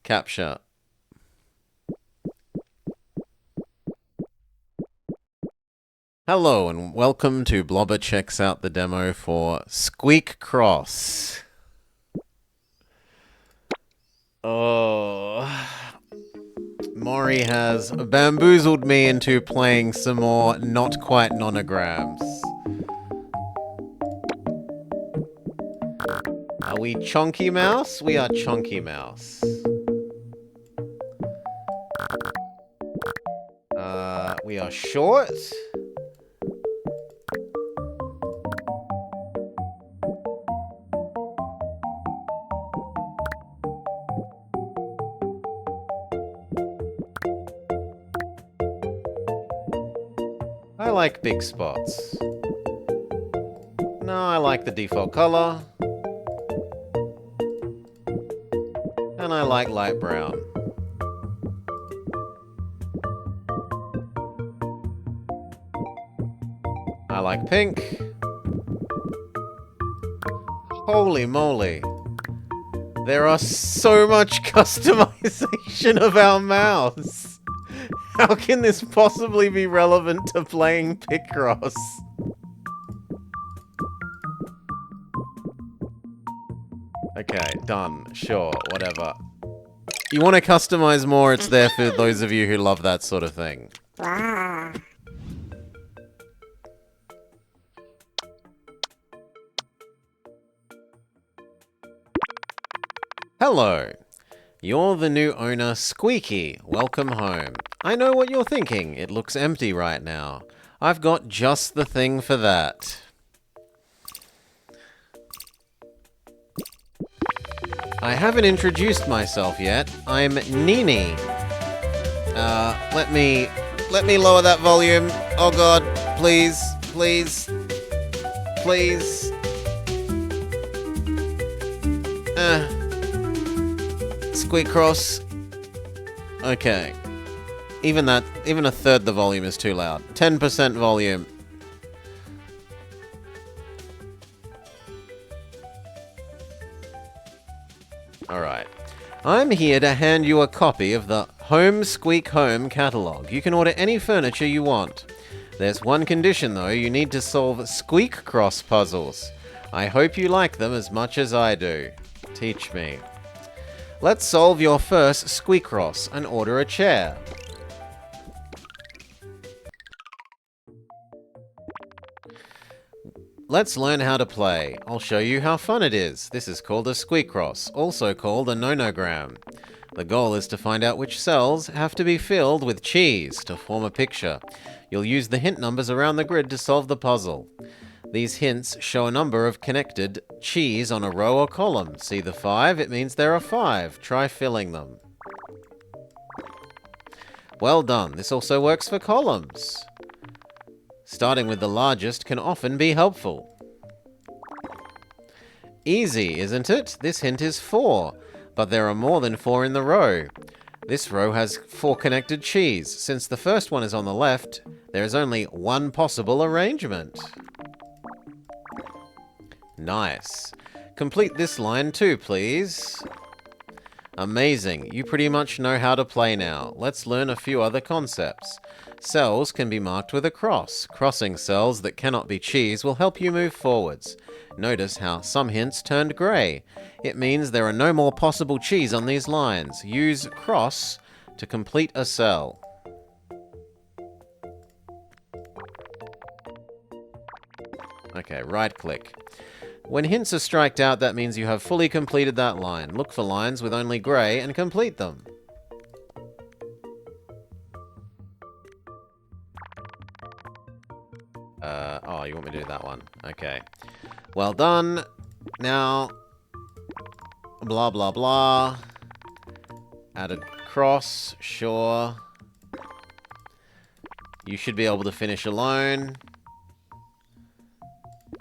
Capture. Hello and welcome to Blobber Checks Out the Demo for Squeak Cross. Oh... Maury has bamboozled me into playing some more not quite nonograms. Are we Chonky Mouse? We are Chonky Mouse. We are short. I like big spots. No, I like the default color. And I like light brown. I like pink. Holy moly. There are so much customization of our mouse. How can this possibly be relevant to playing Picross? Okay, done. Sure, whatever. You want to customize more, it's there for those of you who love that sort of thing. Hello. You're the new owner, Squeaky. Welcome home. I know what you're thinking. It looks empty right now. I've got just the thing for that. I haven't introduced myself yet. I'm Nini. Let me lower that volume. Oh god, please, please, please. Squeak Cross. Okay. Even a third the volume is too loud. 10% volume. Alright. I'm here to hand you a copy of the Home Squeak Home catalog. You can order any furniture you want. There's one condition though, you need to solve Squeak Cross puzzles. I hope you like them as much as I do. Teach me. Let's solve your first Squeak Cross and order a chair. Let's learn how to play. I'll show you how fun it is. This is called a squeakross, also called a nonogram. The goal is to find out which cells have to be filled with cheese to form a picture. You'll use the hint numbers around the grid to solve the puzzle. These hints show a number of connected cheese on a row or column. See the 5? It means there are 5. Try filling them. Well done. This also works for columns. Starting with the largest can often be helpful. Easy, isn't it? This hint is 4, but there are more than 4 in the row. This row has 4 connected cheese. Since the first one is on the left, there is only one possible arrangement. Nice. Complete this line too, please. Amazing. You pretty much know how to play now. Let's learn a few other concepts. Cells can be marked with a cross. Crossing cells that cannot be cheese will help you move forwards. Notice how some hints turned grey. It means there are no more possible cheese on these lines. Use cross to complete a cell. Okay, right-click. When hints are striked out, that means you have fully completed that line. Look for lines with only grey and complete them. Oh, you want me to do that one? Okay. Well done. Now, blah, blah, blah. Added cross, sure. You should be able to finish alone.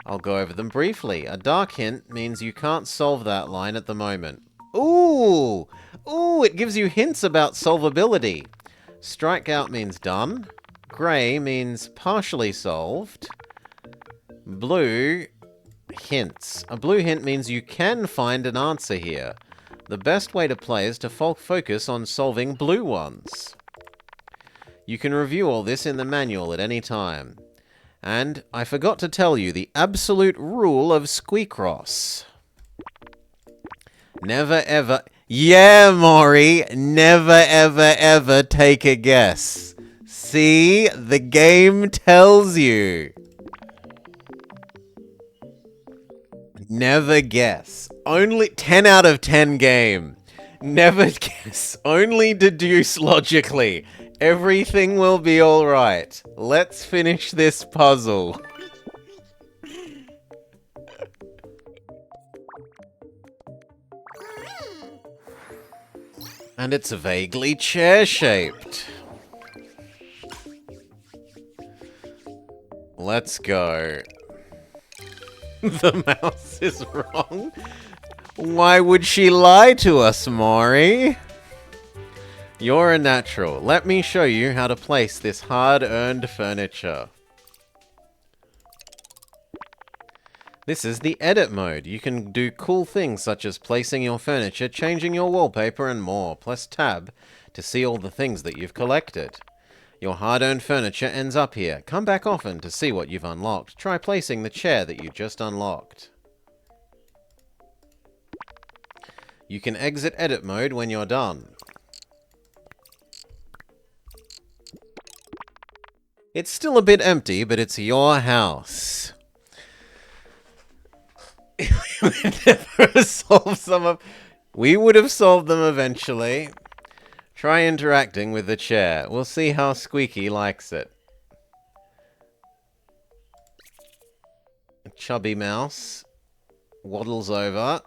I'll go over them briefly. A dark hint means you can't solve that line at the moment. Ooh! Ooh, it gives you hints about solvability. Strikeout means done. Grey means partially solved. Blue, hints. A blue hint means you can find an answer here. The best way to play is to focus on solving blue ones. You can review all this in the manual at any time. And I forgot to tell you the absolute rule of Squeakross. Never ever... Yeah, Maury! Never ever ever take a guess. See? The game tells you. Never guess. Only 10 out of 10 game. Never guess. Only deduce logically. Everything will be alright. Let's finish this puzzle. And it's vaguely chair-shaped. Let's go. The mouse is wrong. Why would she lie to us, Maury? You're a natural. Let me show you how to place this hard-earned furniture. This is the edit mode. You can do cool things such as placing your furniture, changing your wallpaper, and more. Press tab to see all the things that you've collected. Your hard-earned furniture ends up here. Come back often to see what you've unlocked. Try placing the chair that you just unlocked. You can exit edit mode when you're done. It's still a bit empty, but it's your house. We would have solved them eventually. Try interacting with the chair. We'll see how Squeaky likes it. A chubby mouse waddles over.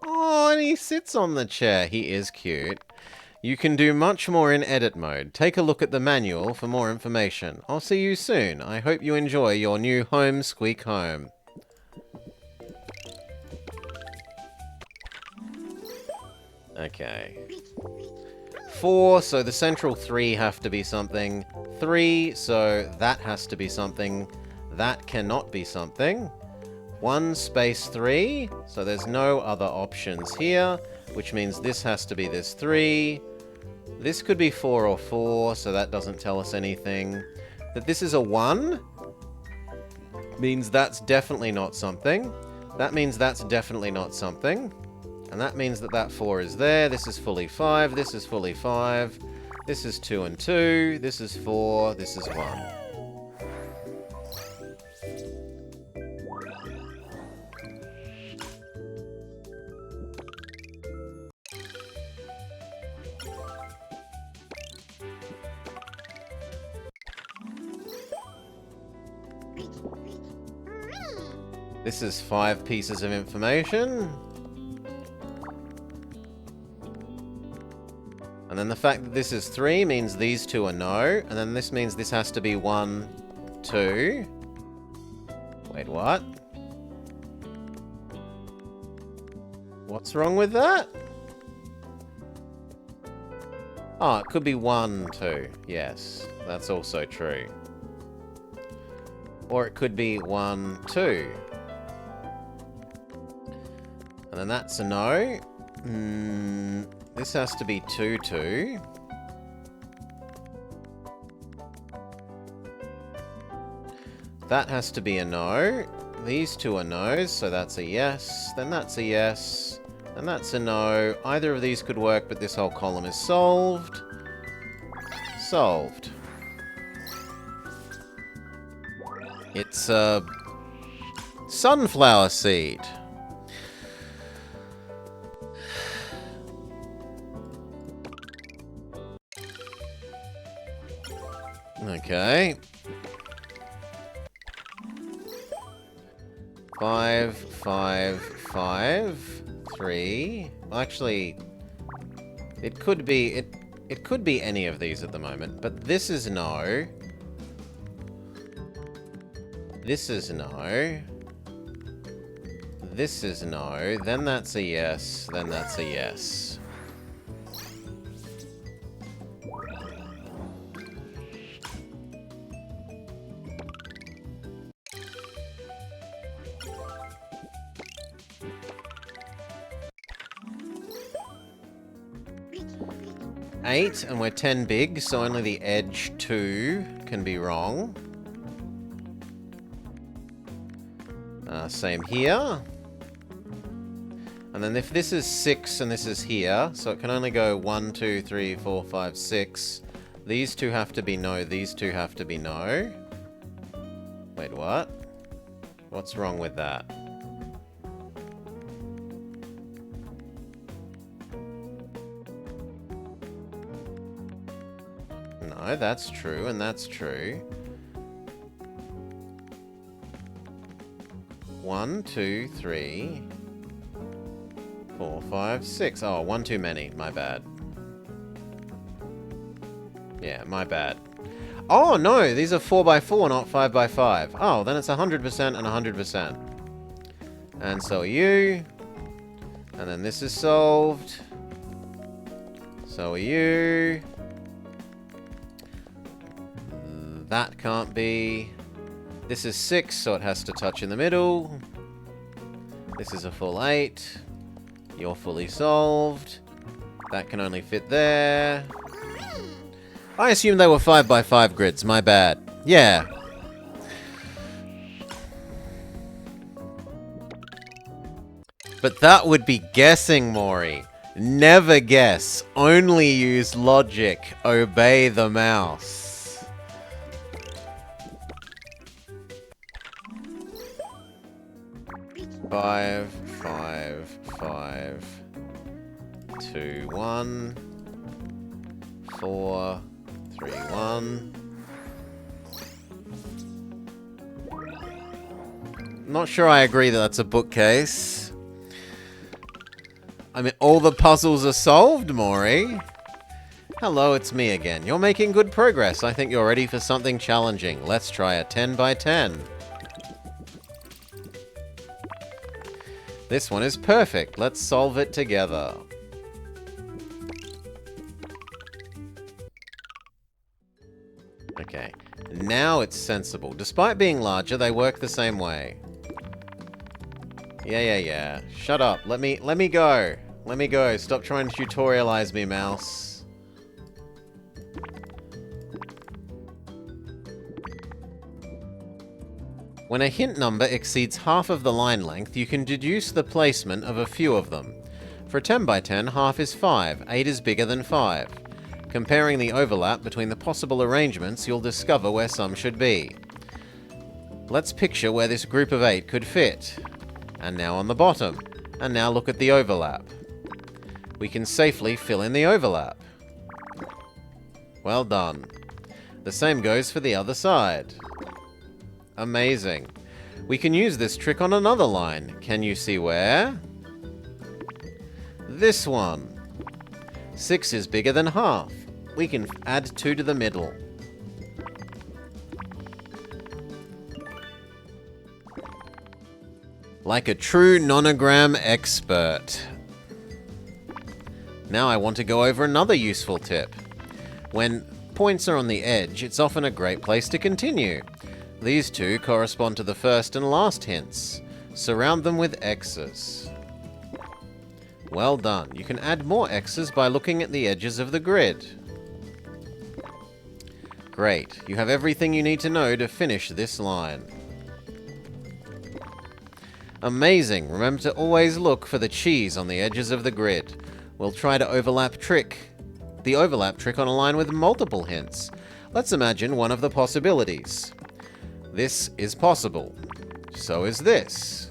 Oh, and he sits on the chair. He is cute. You can do much more in edit mode. Take a look at the manual for more information. I'll see you soon. I hope you enjoy your new home, Squeak Home. Okay. 4, so the central 3 have to be something. 3, so that has to be something. That cannot be something. 1 space 3, so there's no other options here, which means this has to be this 3. This could be 4 or 4, so that doesn't tell us anything. That this is a 1 means that's definitely not something. That means that's definitely not something. And that means that that 4 is there. This is fully 5. This is fully 5. This is 2 and 2. This is 4. This is 1. This is 5 pieces of information. And then the fact that this is 3 means these 2 are no. And then this means this has to be 1, 2. Wait, what? What's wrong with that? Oh, it could be 1, 2. Yes, that's also true. Or it could be 1, 2. And then that's a no. This has to be 2, 2. That has to be a no. These 2 are no's, so that's a yes. Then that's a yes. And that's a no. Either of these could work, but this whole column is solved. Solved. It's a sunflower seed. Okay. 5, 5, 5, 3. Actually, it could be it could be any of these at the moment, but this is no. This is no. This is no. Then that's a yes. Then that's a yes. Eight, and we're 10 big, so only the edge 2 can be wrong. Same here. And then if this is 6 and this is here, so it can only go 1, 2, 3, 4, 5, 6. These 2 have to be no, these 2 have to be no. Wait, what? What's wrong with that? No, that's true, and that's true. 1, 2, 3, 4, 5, 6. Oh, 1 too many. My bad. Yeah, my bad. Oh, no! These are 4x4, not 5x5. Oh, then it's 100% and 100%. And so are you. And then this is solved. So are you. That can't be. This is 6, so it has to touch in the middle. This is a full 8. You're fully solved. That can only fit there. I assumed they were 5x5 grids, my bad. Yeah. But that would be guessing, Maury. Never guess. Only use logic. Obey the mouse. 5, 5, 5, 2, 1, 4, 3, 1. Not sure I agree that that's a bookcase. I mean, all the puzzles are solved, Maury. Hello, it's me again. You're making good progress. I think you're ready for something challenging. Let's try a 10 by 10. This one is perfect. Let's solve it together. Okay. Now it's sensible. Despite being larger, they work the same way. Yeah. Shut up. Let me go. Let me go. Stop trying to tutorialize me, mouse. When a hint number exceeds half of the line length, you can deduce the placement of a few of them. For a 10 by 10, half is 5. 8 is bigger than 5. Comparing the overlap between the possible arrangements, you'll discover where some should be. Let's picture where this group of 8 could fit. And now on the bottom. And now look at the overlap. We can safely fill in the overlap. Well done. The same goes for the other side. Amazing. We can use this trick on another line. Can you see where? This one. 6 is bigger than half. We can add 2 to the middle. Like a true nonogram expert. Now I want to go over another useful tip. When points are on the edge, it's often a great place to continue. These two correspond to the first and last hints. Surround them with X's. Well done. You can add more X's by looking at the edges of the grid. Great. You have everything you need to know to finish this line. Amazing. Remember to always look for the cheese on the edges of the grid. We'll try to overlap the overlap trick on a line with multiple hints. Let's imagine one of the possibilities. This is possible. So is this.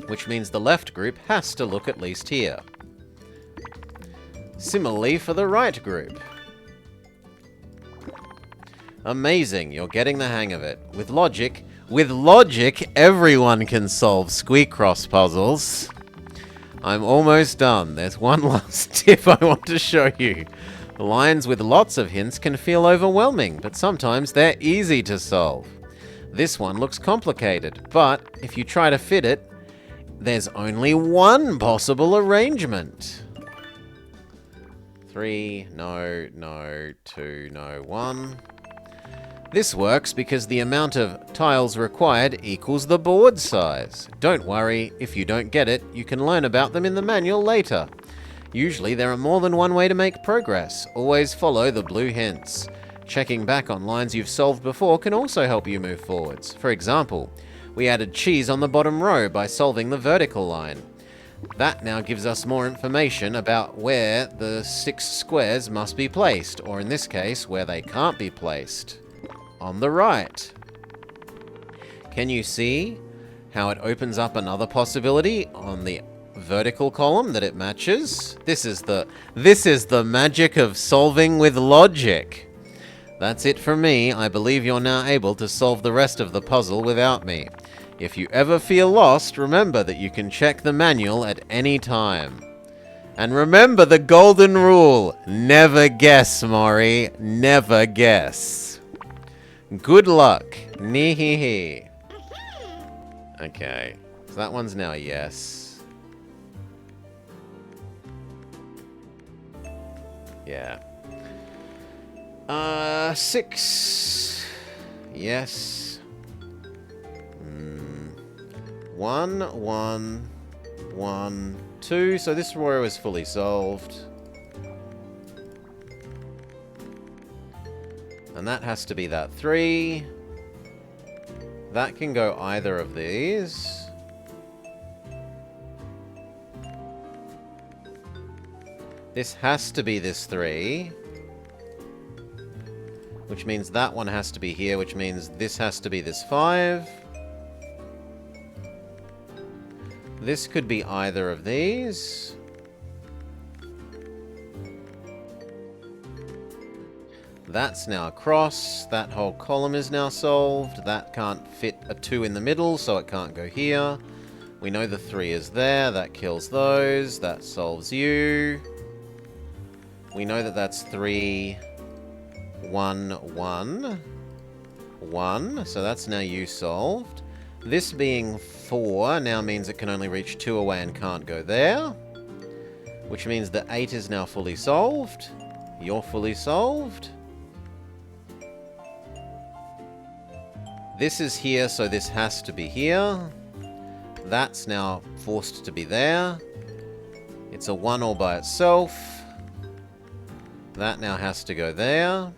Which means the left group has to look at least here. Similarly for the right group. Amazing, you're getting the hang of it. With logic, everyone can solve Squeakcross puzzles. I'm almost done. There's one last tip I want to show you. Lines with lots of hints can feel overwhelming, but sometimes they're easy to solve. This one looks complicated, but if you try to fit it, there's only one possible arrangement. 3, no, 2, no, 1. This works because the amount of tiles required equals the board size. Don't worry, if you don't get it, you can learn about them in the manual later. Usually there are more than one way to make progress. Always follow the blue hints. Checking back on lines you've solved before can also help you move forwards. For example, we added cheese on the bottom row by solving the vertical line. That now gives us more information about where the 6 squares must be placed, or in this case, where they can't be placed. On the right. Can you see how it opens up another possibility on the vertical column that it matches? This is the magic of solving with logic. That's it for me. I believe you're now able to solve the rest of the puzzle without me. If you ever feel lost, remember that you can check the manual at any time. And remember the golden rule. Never guess, Mori. Never guess. Good luck. Nihihi. Okay. So that one's now a yes. Yeah. 6. Yes. 1, 1, 1, 2. So this row is fully solved. And that has to be that 3. That can go either of these. This has to be this 3. Which means that one has to be here, which means this has to be this 5. This could be either of these. That's now across. That whole column is now solved. That can't fit a 2 in the middle, so it can't go here. We know the 3 is there. That kills those. That solves you. We know that that's 3, 1, 1, 1. So that's now you solved. This being 4 now means it can only reach 2 away and can't go there. Which means that 8 is now fully solved. You're fully solved. This is here, so this has to be here. That's now forced to be there. It's a 1 all by itself. That now has to go there.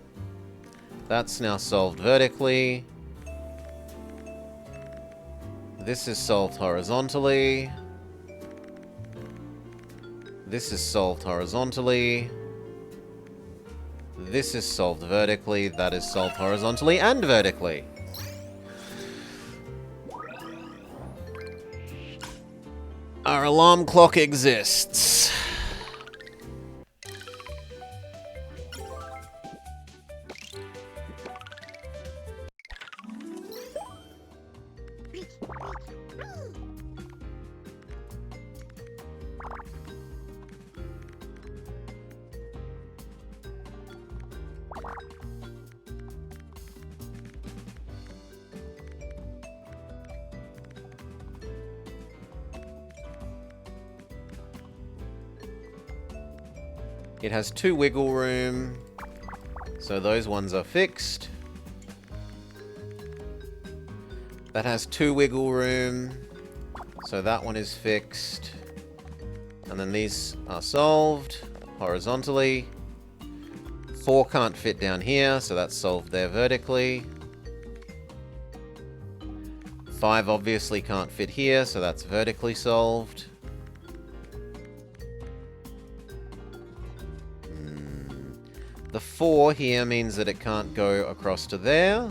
That's now solved vertically. This is solved horizontally. This is solved horizontally. This is solved vertically. That is solved horizontally and vertically. Our alarm clock exists. It has 2 wiggle room, so those ones are fixed. That has 2 wiggle room, so that one is fixed. And then these are solved horizontally. 4 can't fit down here, so that's solved there vertically. 5 obviously can't fit here, so that's vertically solved. The 4 here means that it can't go across to there.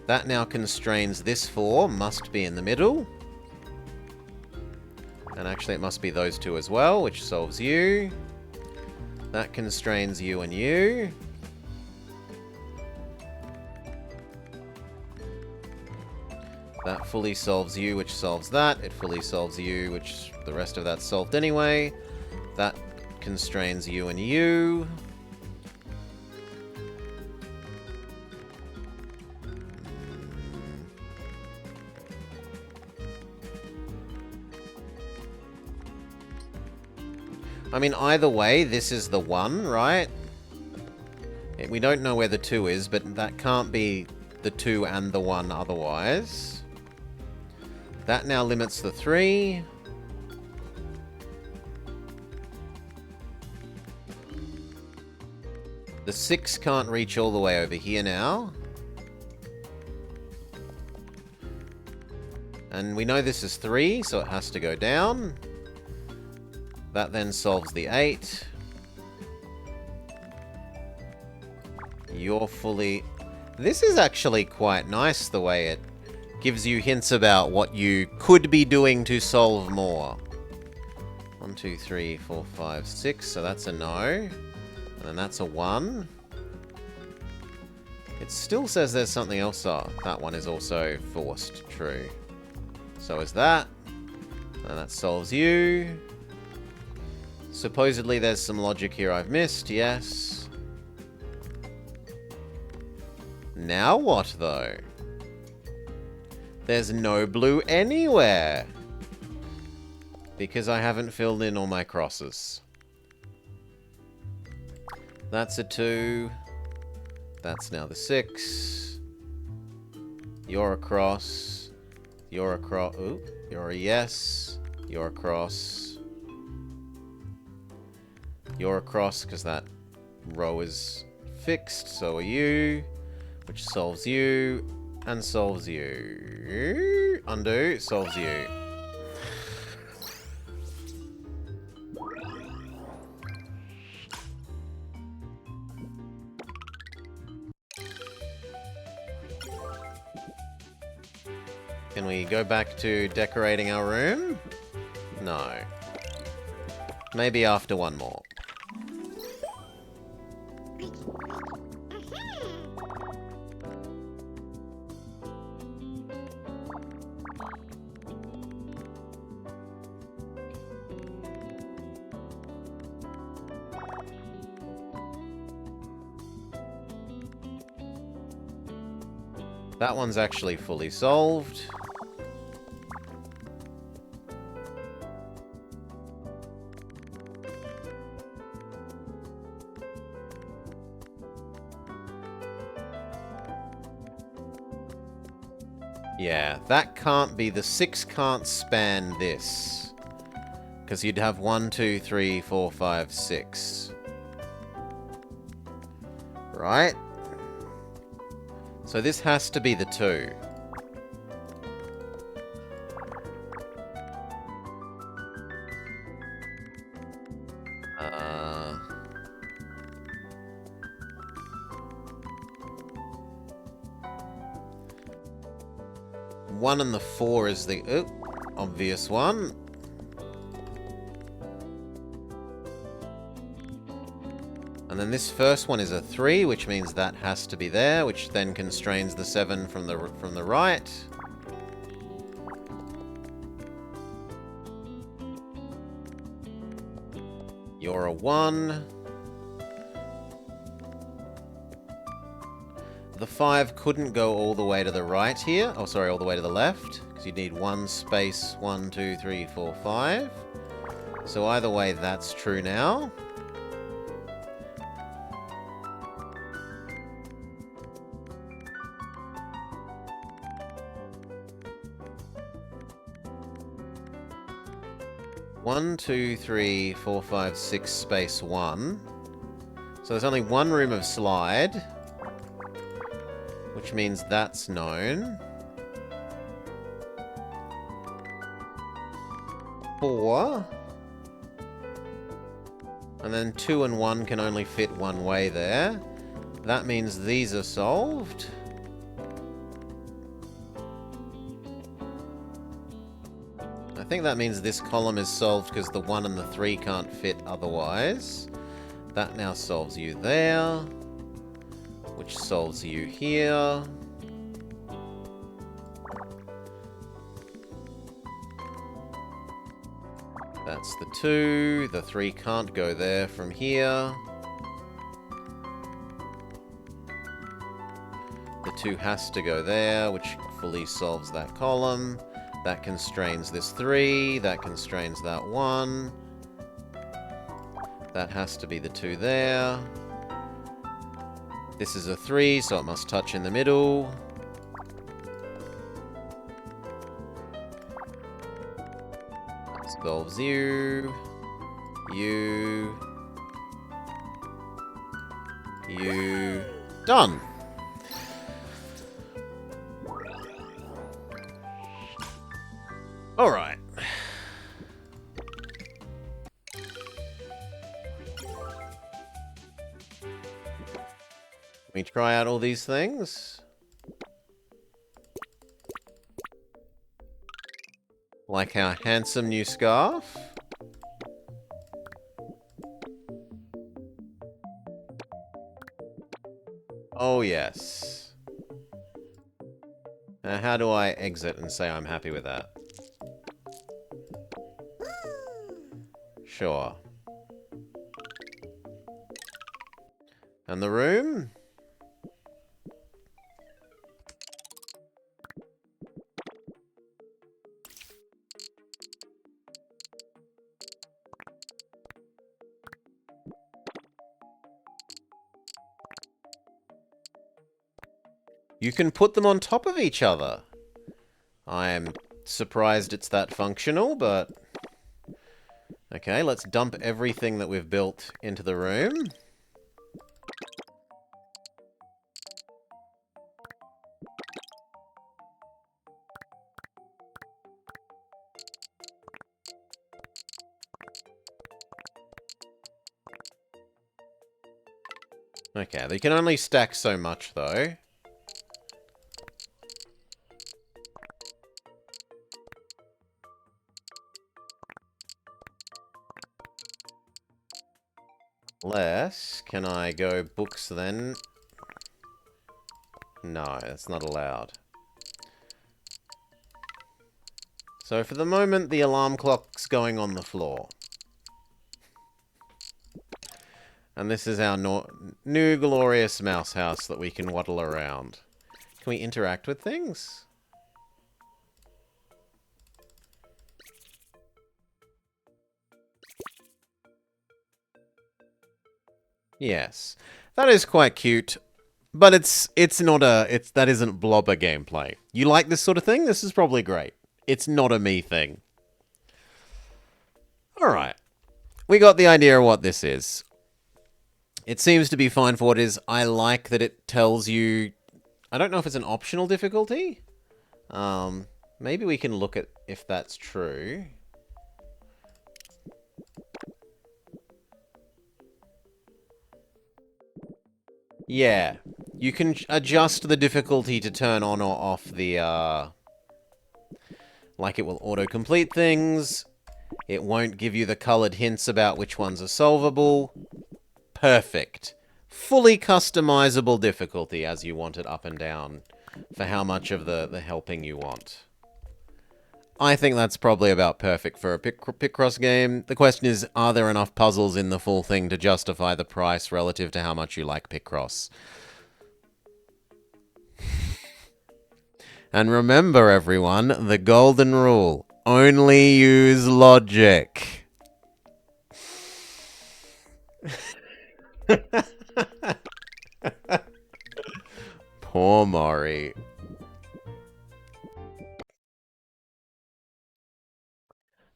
That now constrains this 4, must be in the middle. And actually it must be those 2 as well, which solves you. That constrains you and you. That fully solves you, which solves that. It fully solves you, which the rest of that's solved anyway. That constrains you and you. I mean, either way, this is the 1, right? We don't know where the 2 is, but that can't be the 2 and the 1 otherwise. That now limits the 3. The 6 can't reach all the way over here now. And we know this is 3, so it has to go down. That then solves the 8. You're fully... This is actually quite nice, the way it gives you hints about what you could be doing to solve more. 1, 2, 3, 4, 5, 6. So that's a no. And then that's a 1. It still says there's something else. Oh, that one is also forced. True. So is that. And that solves you. Supposedly there's some logic here I've missed, yes. Now what, though? There's no blue anywhere. Because I haven't filled in all my crosses. That's a 2. That's now the 6. You're a cross. You're a cross. Ooh, you're a yes. You're a cross. You're across because that row is fixed, so are you, which solves you, and solves you. Undo, solves you. Can we go back to decorating our room? No. Maybe after one more. That one's actually fully solved. Yeah, that can't be. The 6 can't span this. Because you'd have 1, 2, 3, 4, 5, 6. Right? So this has to be the 2. One and the 4 is the obvious one. And then this first one is a 3, which means that has to be there, which then constrains the 7 from the right. You're a 1. The 5 couldn't go all the way to the right here. Oh, sorry, all the way to the left. Because you need 1 space 1, 2, 3, 4, 5. So either way, that's true now. One, 2, 3, 4, 5, 6, space 1. So there's only one room of slide, which means that's known. 4. And then 2 and 1 can only fit one way there. That means these are solved. I think that means this column is solved because the 1 and the 3 can't fit otherwise. That now solves you there, which solves you here. That's the 2. The 3 can't go there from here. The 2 has to go there, which fully solves that column. That constrains this 3. That constrains that 1. That has to be the 2 there. This is a 3, so it must touch in the middle. That solves you. You. Done! Alright. Let me try out all these things. Like our handsome new scarf. Oh, yes. Now, how do I exit and say I'm happy with that? Sure. And the room? You can put them on top of each other. I'm surprised it's that functional, but... Okay, let's dump everything that we've built into the room. Okay, they can only stack so much, though. Can I go books then? No, that's not allowed. So for the moment, the alarm clock's going on the floor. And this is our new glorious mouse house that we can waddle around. Can we interact with things? Yes. That is quite cute. But it's not that isn't Blobber gameplay. You like this sort of thing? This is probably great. It's not a me thing. Alright. We got the idea of what this is. It seems to be fine for what it is. I like that it tells you... I don't know if it's an optional difficulty. Maybe we can look at if that's true. Yeah. You can adjust the difficulty to turn on or off the, like it will auto-complete things. It won't give you the coloured hints about which ones are solvable. Perfect. Fully customizable difficulty as you want it up and down for how much of the helping you want. I think that's probably about perfect for a Picross game. The question is, are there enough puzzles in the full thing to justify the price relative to how much you like Picross? And remember, everyone, the golden rule. Only use logic. Poor Mori.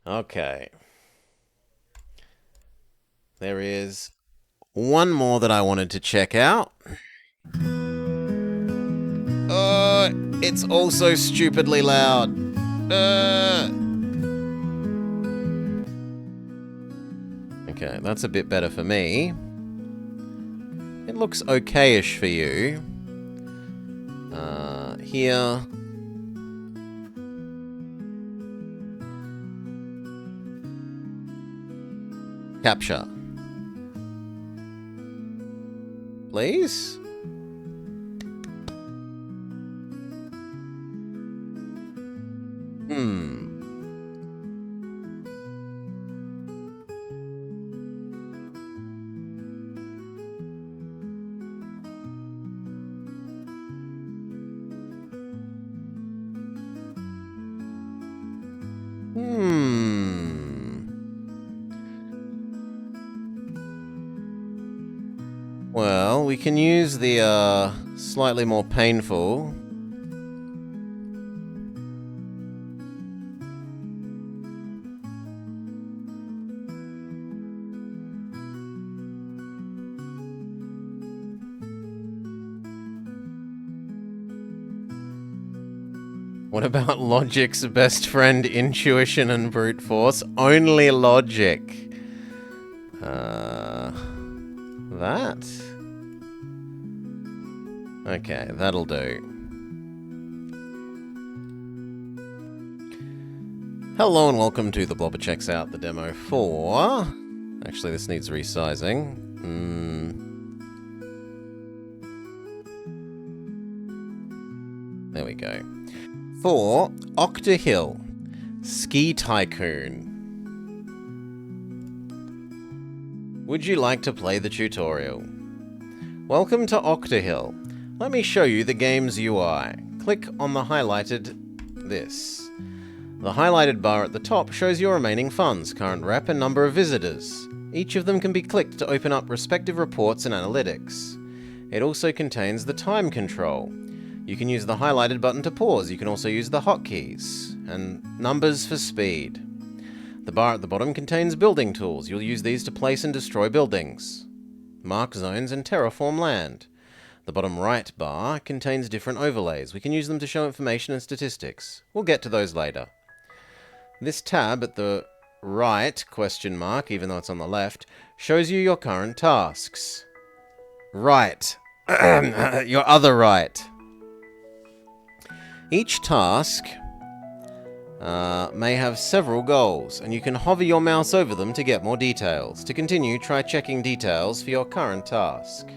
Okay. There is one more that I wanted to check out. It's also stupidly loud. Okay, that's a bit better for me. It looks okay-ish for you. Here. Capture. Please? Well, we can use the, slightly more painful. What about logic's best friend, intuition and brute force? Only logic. That? Okay, that'll do. Hello and welcome to The Blobber Checks Out the demo for... Actually, this needs resizing. There we go. For Octahill, Ski Tycoon. Would you like to play the tutorial? Welcome to Octahill. Let me show you the game's UI. Click on the highlighted this. The highlighted bar at the top shows your remaining funds, current rep, and number of visitors. Each of them can be clicked to open up respective reports and analytics. It also contains the time control. You can use the highlighted button to pause. You can also use the hotkeys and numbers for speed. The bar at the bottom contains building tools. You'll use these to place and destroy buildings, mark zones, and terraform land. The bottom right bar contains different overlays. We can use them to show information and statistics. We'll get to those later. This tab at the right, question mark, even though it's on the left, shows you your current tasks. Right. Your other right. Each task may have several goals, and you can hover your mouse over them to get more details. To continue, try checking details for your current task.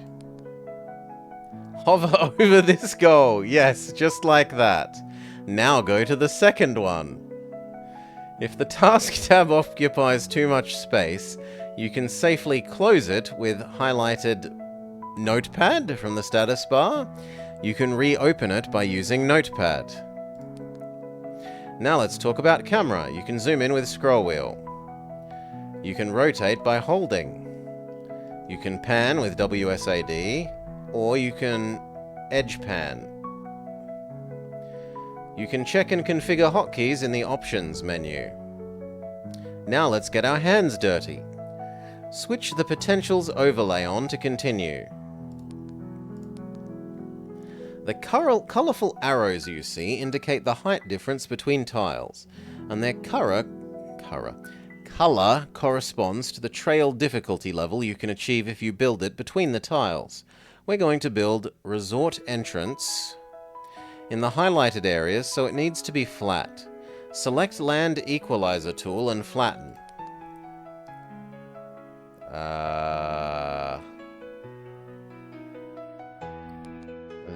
Hover over this goal. Yes, just like that. Now go to the second one. If the task tab occupies too much space, you can safely close it with highlighted Notepad from the status bar. You can reopen it by using Notepad. Now let's talk about camera. You can zoom in with scroll wheel. You can rotate by holding. You can pan with WSAD, or you can edge pan. You can check and configure hotkeys in the options menu. Now let's get our hands dirty. Switch the potentials overlay on to continue. The colourful arrows you see indicate the height difference between tiles, and their colour corresponds to the trail difficulty level you can achieve if you build it between the tiles. We're going to build Resort Entrance in the highlighted areas, so it needs to be flat. Select Land Equalizer tool and flatten.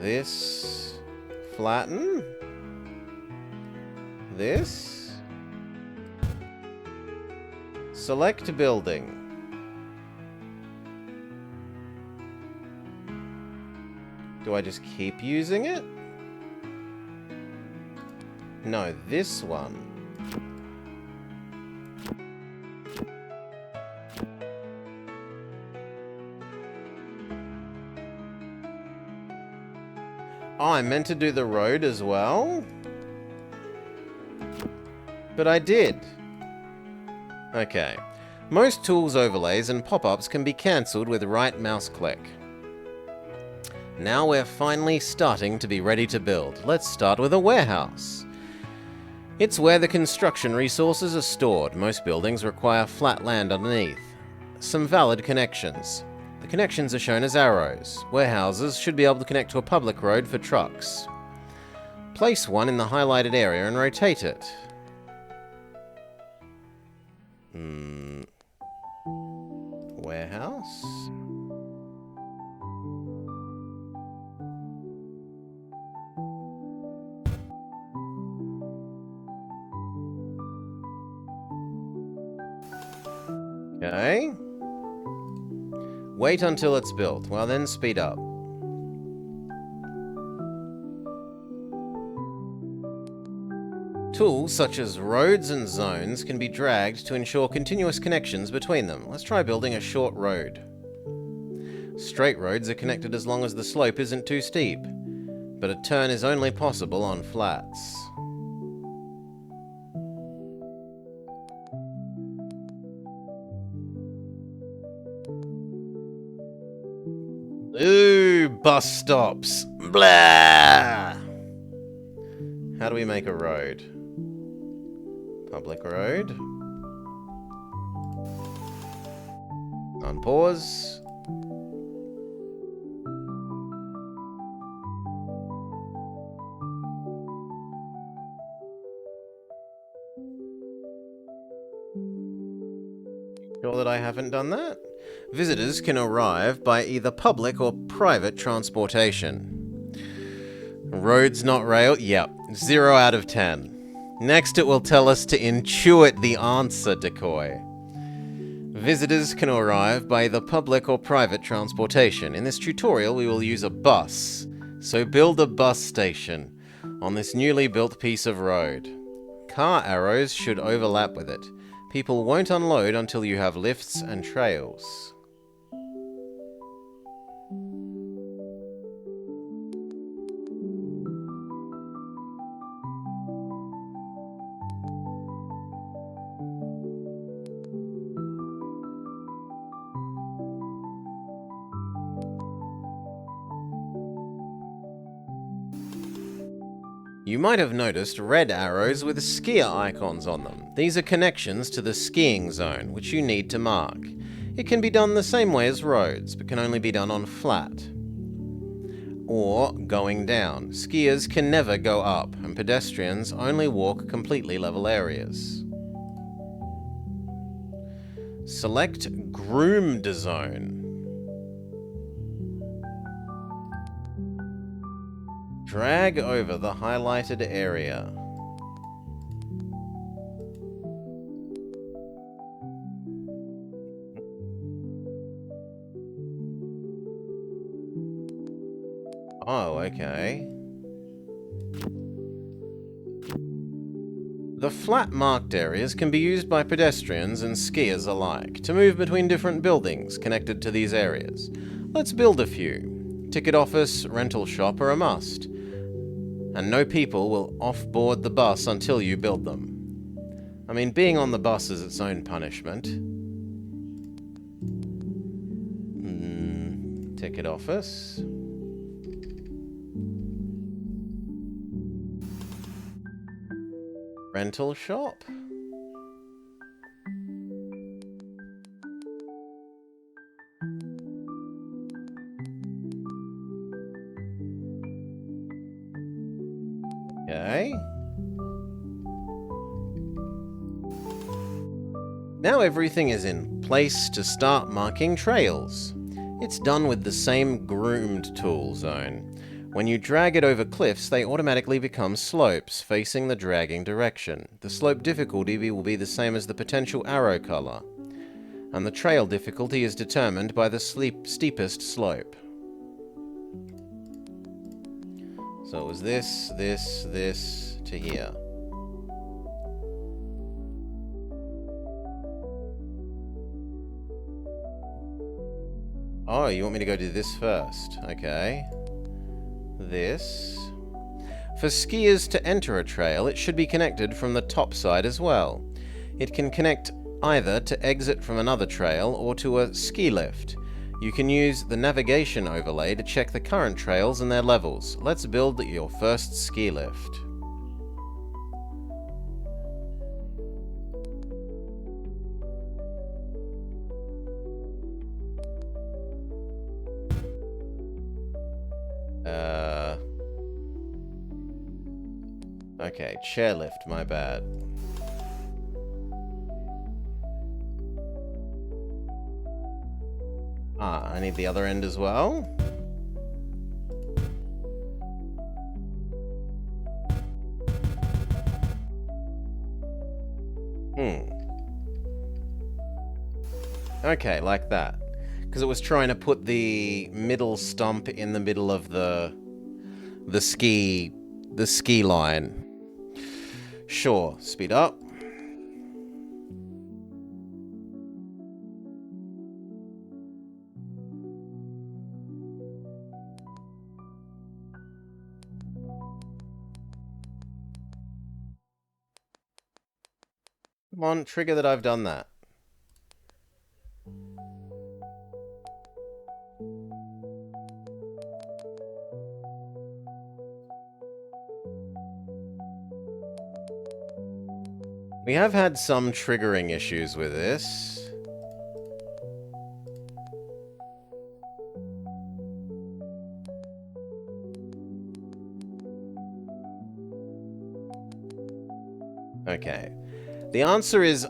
This. Flatten. This. Select building. Do I just keep using it? No, this one. Oh, I meant to do the road as well? But I did. Okay. Most tools overlays and pop-ups can be cancelled with right mouse click. Now we're finally starting to be ready to build. Let's start with a warehouse. It's where the construction resources are stored. Most buildings require flat land underneath. Some valid connections. The connections are shown as arrows. Warehouses should be able to connect to a public road for trucks. Place one in the highlighted area and rotate it. Warehouse? Okay. Wait until it's built. Well, then speed up. Tools such as roads and zones can be dragged to ensure continuous connections between them. Let's try building a short road. Straight roads are connected as long as the slope isn't too steep, but a turn is only possible on flats. Ooh, bus stops. Blah! How do we make a road? Public road. On pause. Sure that I haven't done that? Visitors can arrive by either public or private transportation. Roads not rail? Yep. 0 out of 10. Next it will tell us to intuit the answer decoy. Visitors can arrive by either public or private transportation. In this tutorial we will use a bus. So build a bus station on this newly built piece of road. Car arrows should overlap with it. People won't unload until you have lifts and trails. You might have noticed red arrows with skier icons on them. These are connections to the skiing zone, which you need to mark. It can be done the same way as roads, but can only be done on flat. Or going down. Skiers can never go up, and pedestrians only walk completely level areas. Select groomed zone. Drag over the highlighted area. Oh, okay. The flat marked areas can be used by pedestrians and skiers alike to move between different buildings connected to these areas. Let's build a few. Ticket office, rental shop are a must. And no people will off-board the bus until you build them. I mean, being on the bus is its own punishment. Ticket office. Rental shop. Okay. Now everything is in place to start marking trails. It's done with the same groomed tool zone. When you drag it over cliffs, they automatically become slopes facing the dragging direction. The slope difficulty will be the same as the potential arrow color. And the trail difficulty is determined by the steepest slope. So it was this to here. Oh, you want me to go do this first? Okay. This. For skiers to enter a trail, it should be connected from the top side as well. It can connect either to exit from another trail or to a ski lift. You can use the navigation overlay to check the current trails and their levels. Let's build your first ski lift. Okay, chairlift, my bad. I need the other end as well. Okay, like that. Because it was trying to put the middle stump in the middle of the ski line. Sure, speed up. Come on, trigger that I've done that. We have had some triggering issues with this. Okay. The answer is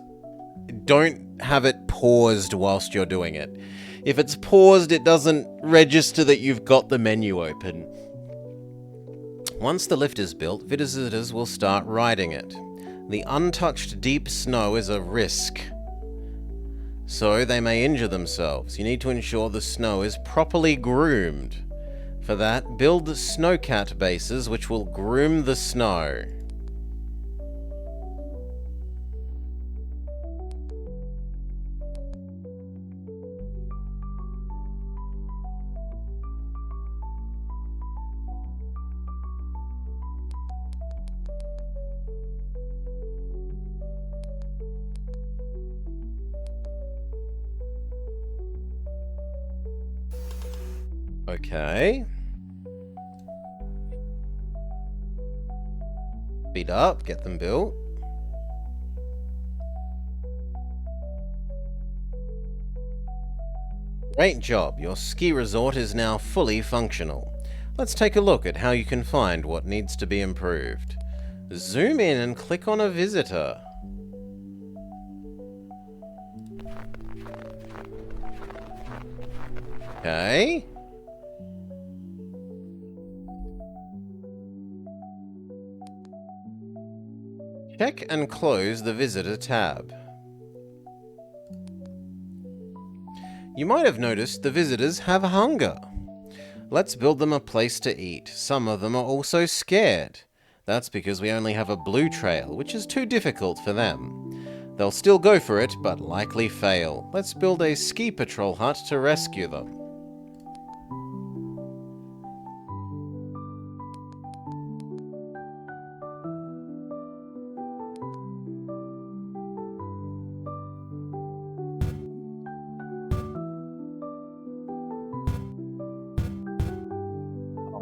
don't have it paused whilst you're doing it. If it's paused, it doesn't register that you've got the menu open. Once the lift is built, visitors will start riding it. The untouched deep snow is a risk, so they may injure themselves. You need to ensure the snow is properly groomed. For that, build snowcat bases which will groom the snow. Okay. Speed up, get them built. Great job, your ski resort is now fully functional. Let's take a look at how you can find what needs to be improved. Zoom in and click on a visitor. Okay. Check and close the Visitor tab. You might have noticed the visitors have hunger. Let's build them a place to eat. Some of them are also scared. That's because we only have a blue trail, which is too difficult for them. They'll still go for it, but likely fail. Let's build a ski patrol hut to rescue them.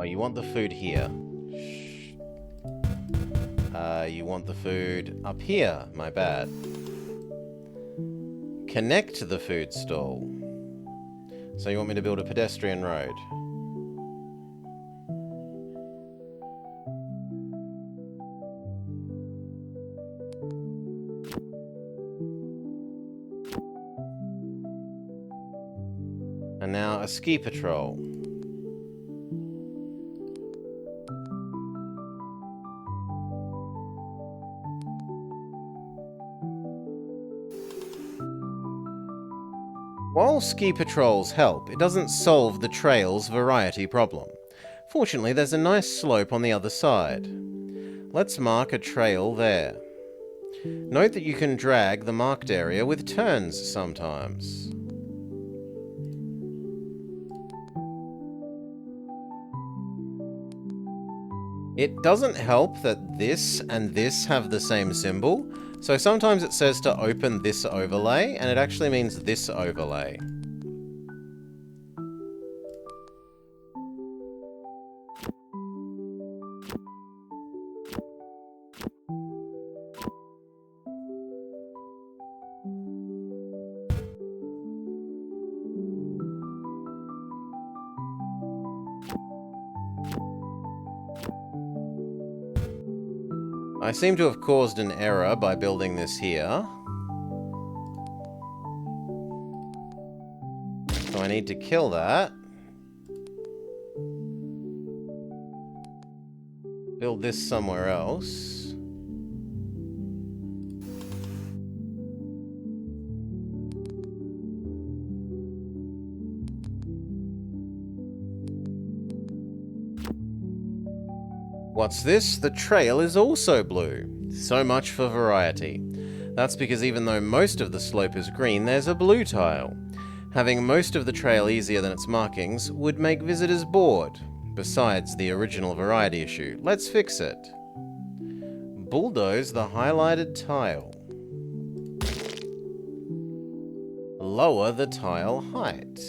You want the food here. You want the food up here. My bad. Connect the food stall. So you want me to build a pedestrian road. And now a ski patrol. While ski patrols help, it doesn't solve the trail's variety problem. Fortunately, there's a nice slope on the other side. Let's mark a trail there. Note that you can drag the marked area with turns sometimes. It doesn't help that this and this have the same symbol, so sometimes it says to open this overlay, and it actually means this overlay. I seem to have caused an error by building this here. So I need to kill that. Build this somewhere else. What's this? The trail is also blue. So much for variety. That's because even though most of the slope is green, there's a blue tile. Having most of the trail easier than its markings would make visitors bored. Besides the original variety issue, let's fix it. Bulldoze the highlighted tile. Lower the tile height.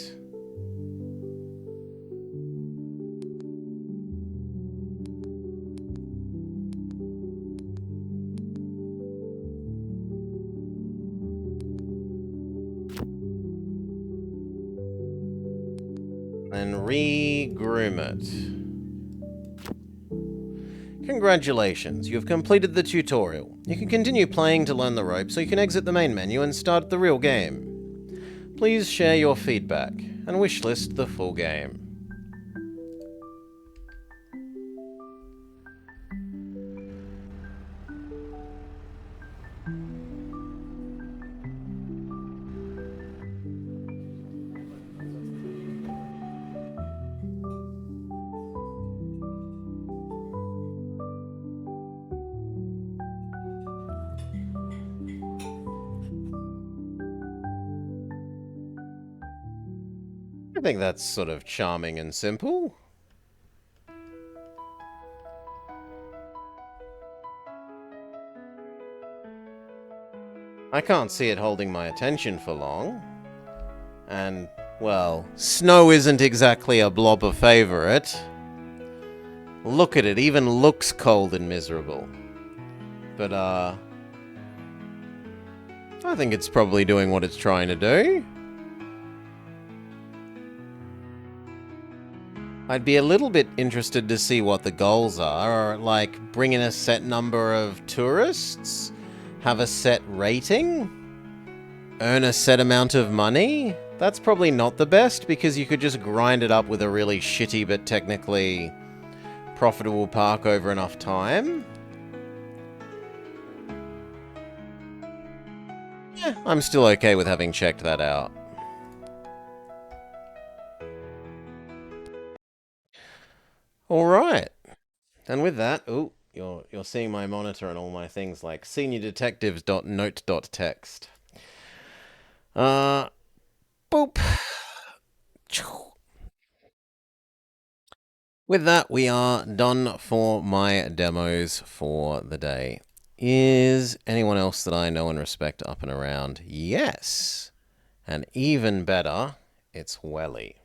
And re-groom it. Congratulations, you have completed the tutorial. You can continue playing to learn the ropes, or you can exit the main menu and start the real game. Please share your feedback, and wishlist the full game. I think that's sort of charming and simple. I can't see it holding my attention for long. And, well, snow isn't exactly a blobber favorite. Look at it, even looks cold and miserable. But, I think it's probably doing what it's trying to do. I'd be a little bit interested to see what the goals are, like bring in a set number of tourists, have a set rating, earn a set amount of money. That's probably not the best, because you could just grind it up with a really shitty but technically profitable park over enough time. Yeah, I'm still okay with having checked that out. Alright. And with that, ooh, you're seeing my monitor and all my things like seniordetectives.note.txt. Boop. With that, we are done for my demos for the day. Is anyone else that I know and respect up and around? Yes. And even better, it's Welly.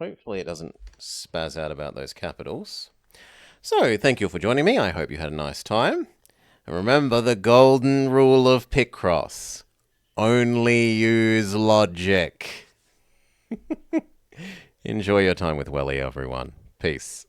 Hopefully it doesn't spaz out about those capitals. So, thank you for joining me. I hope you had a nice time. And remember the golden rule of Picross. Only use logic. Enjoy your time with Welly, everyone. Peace.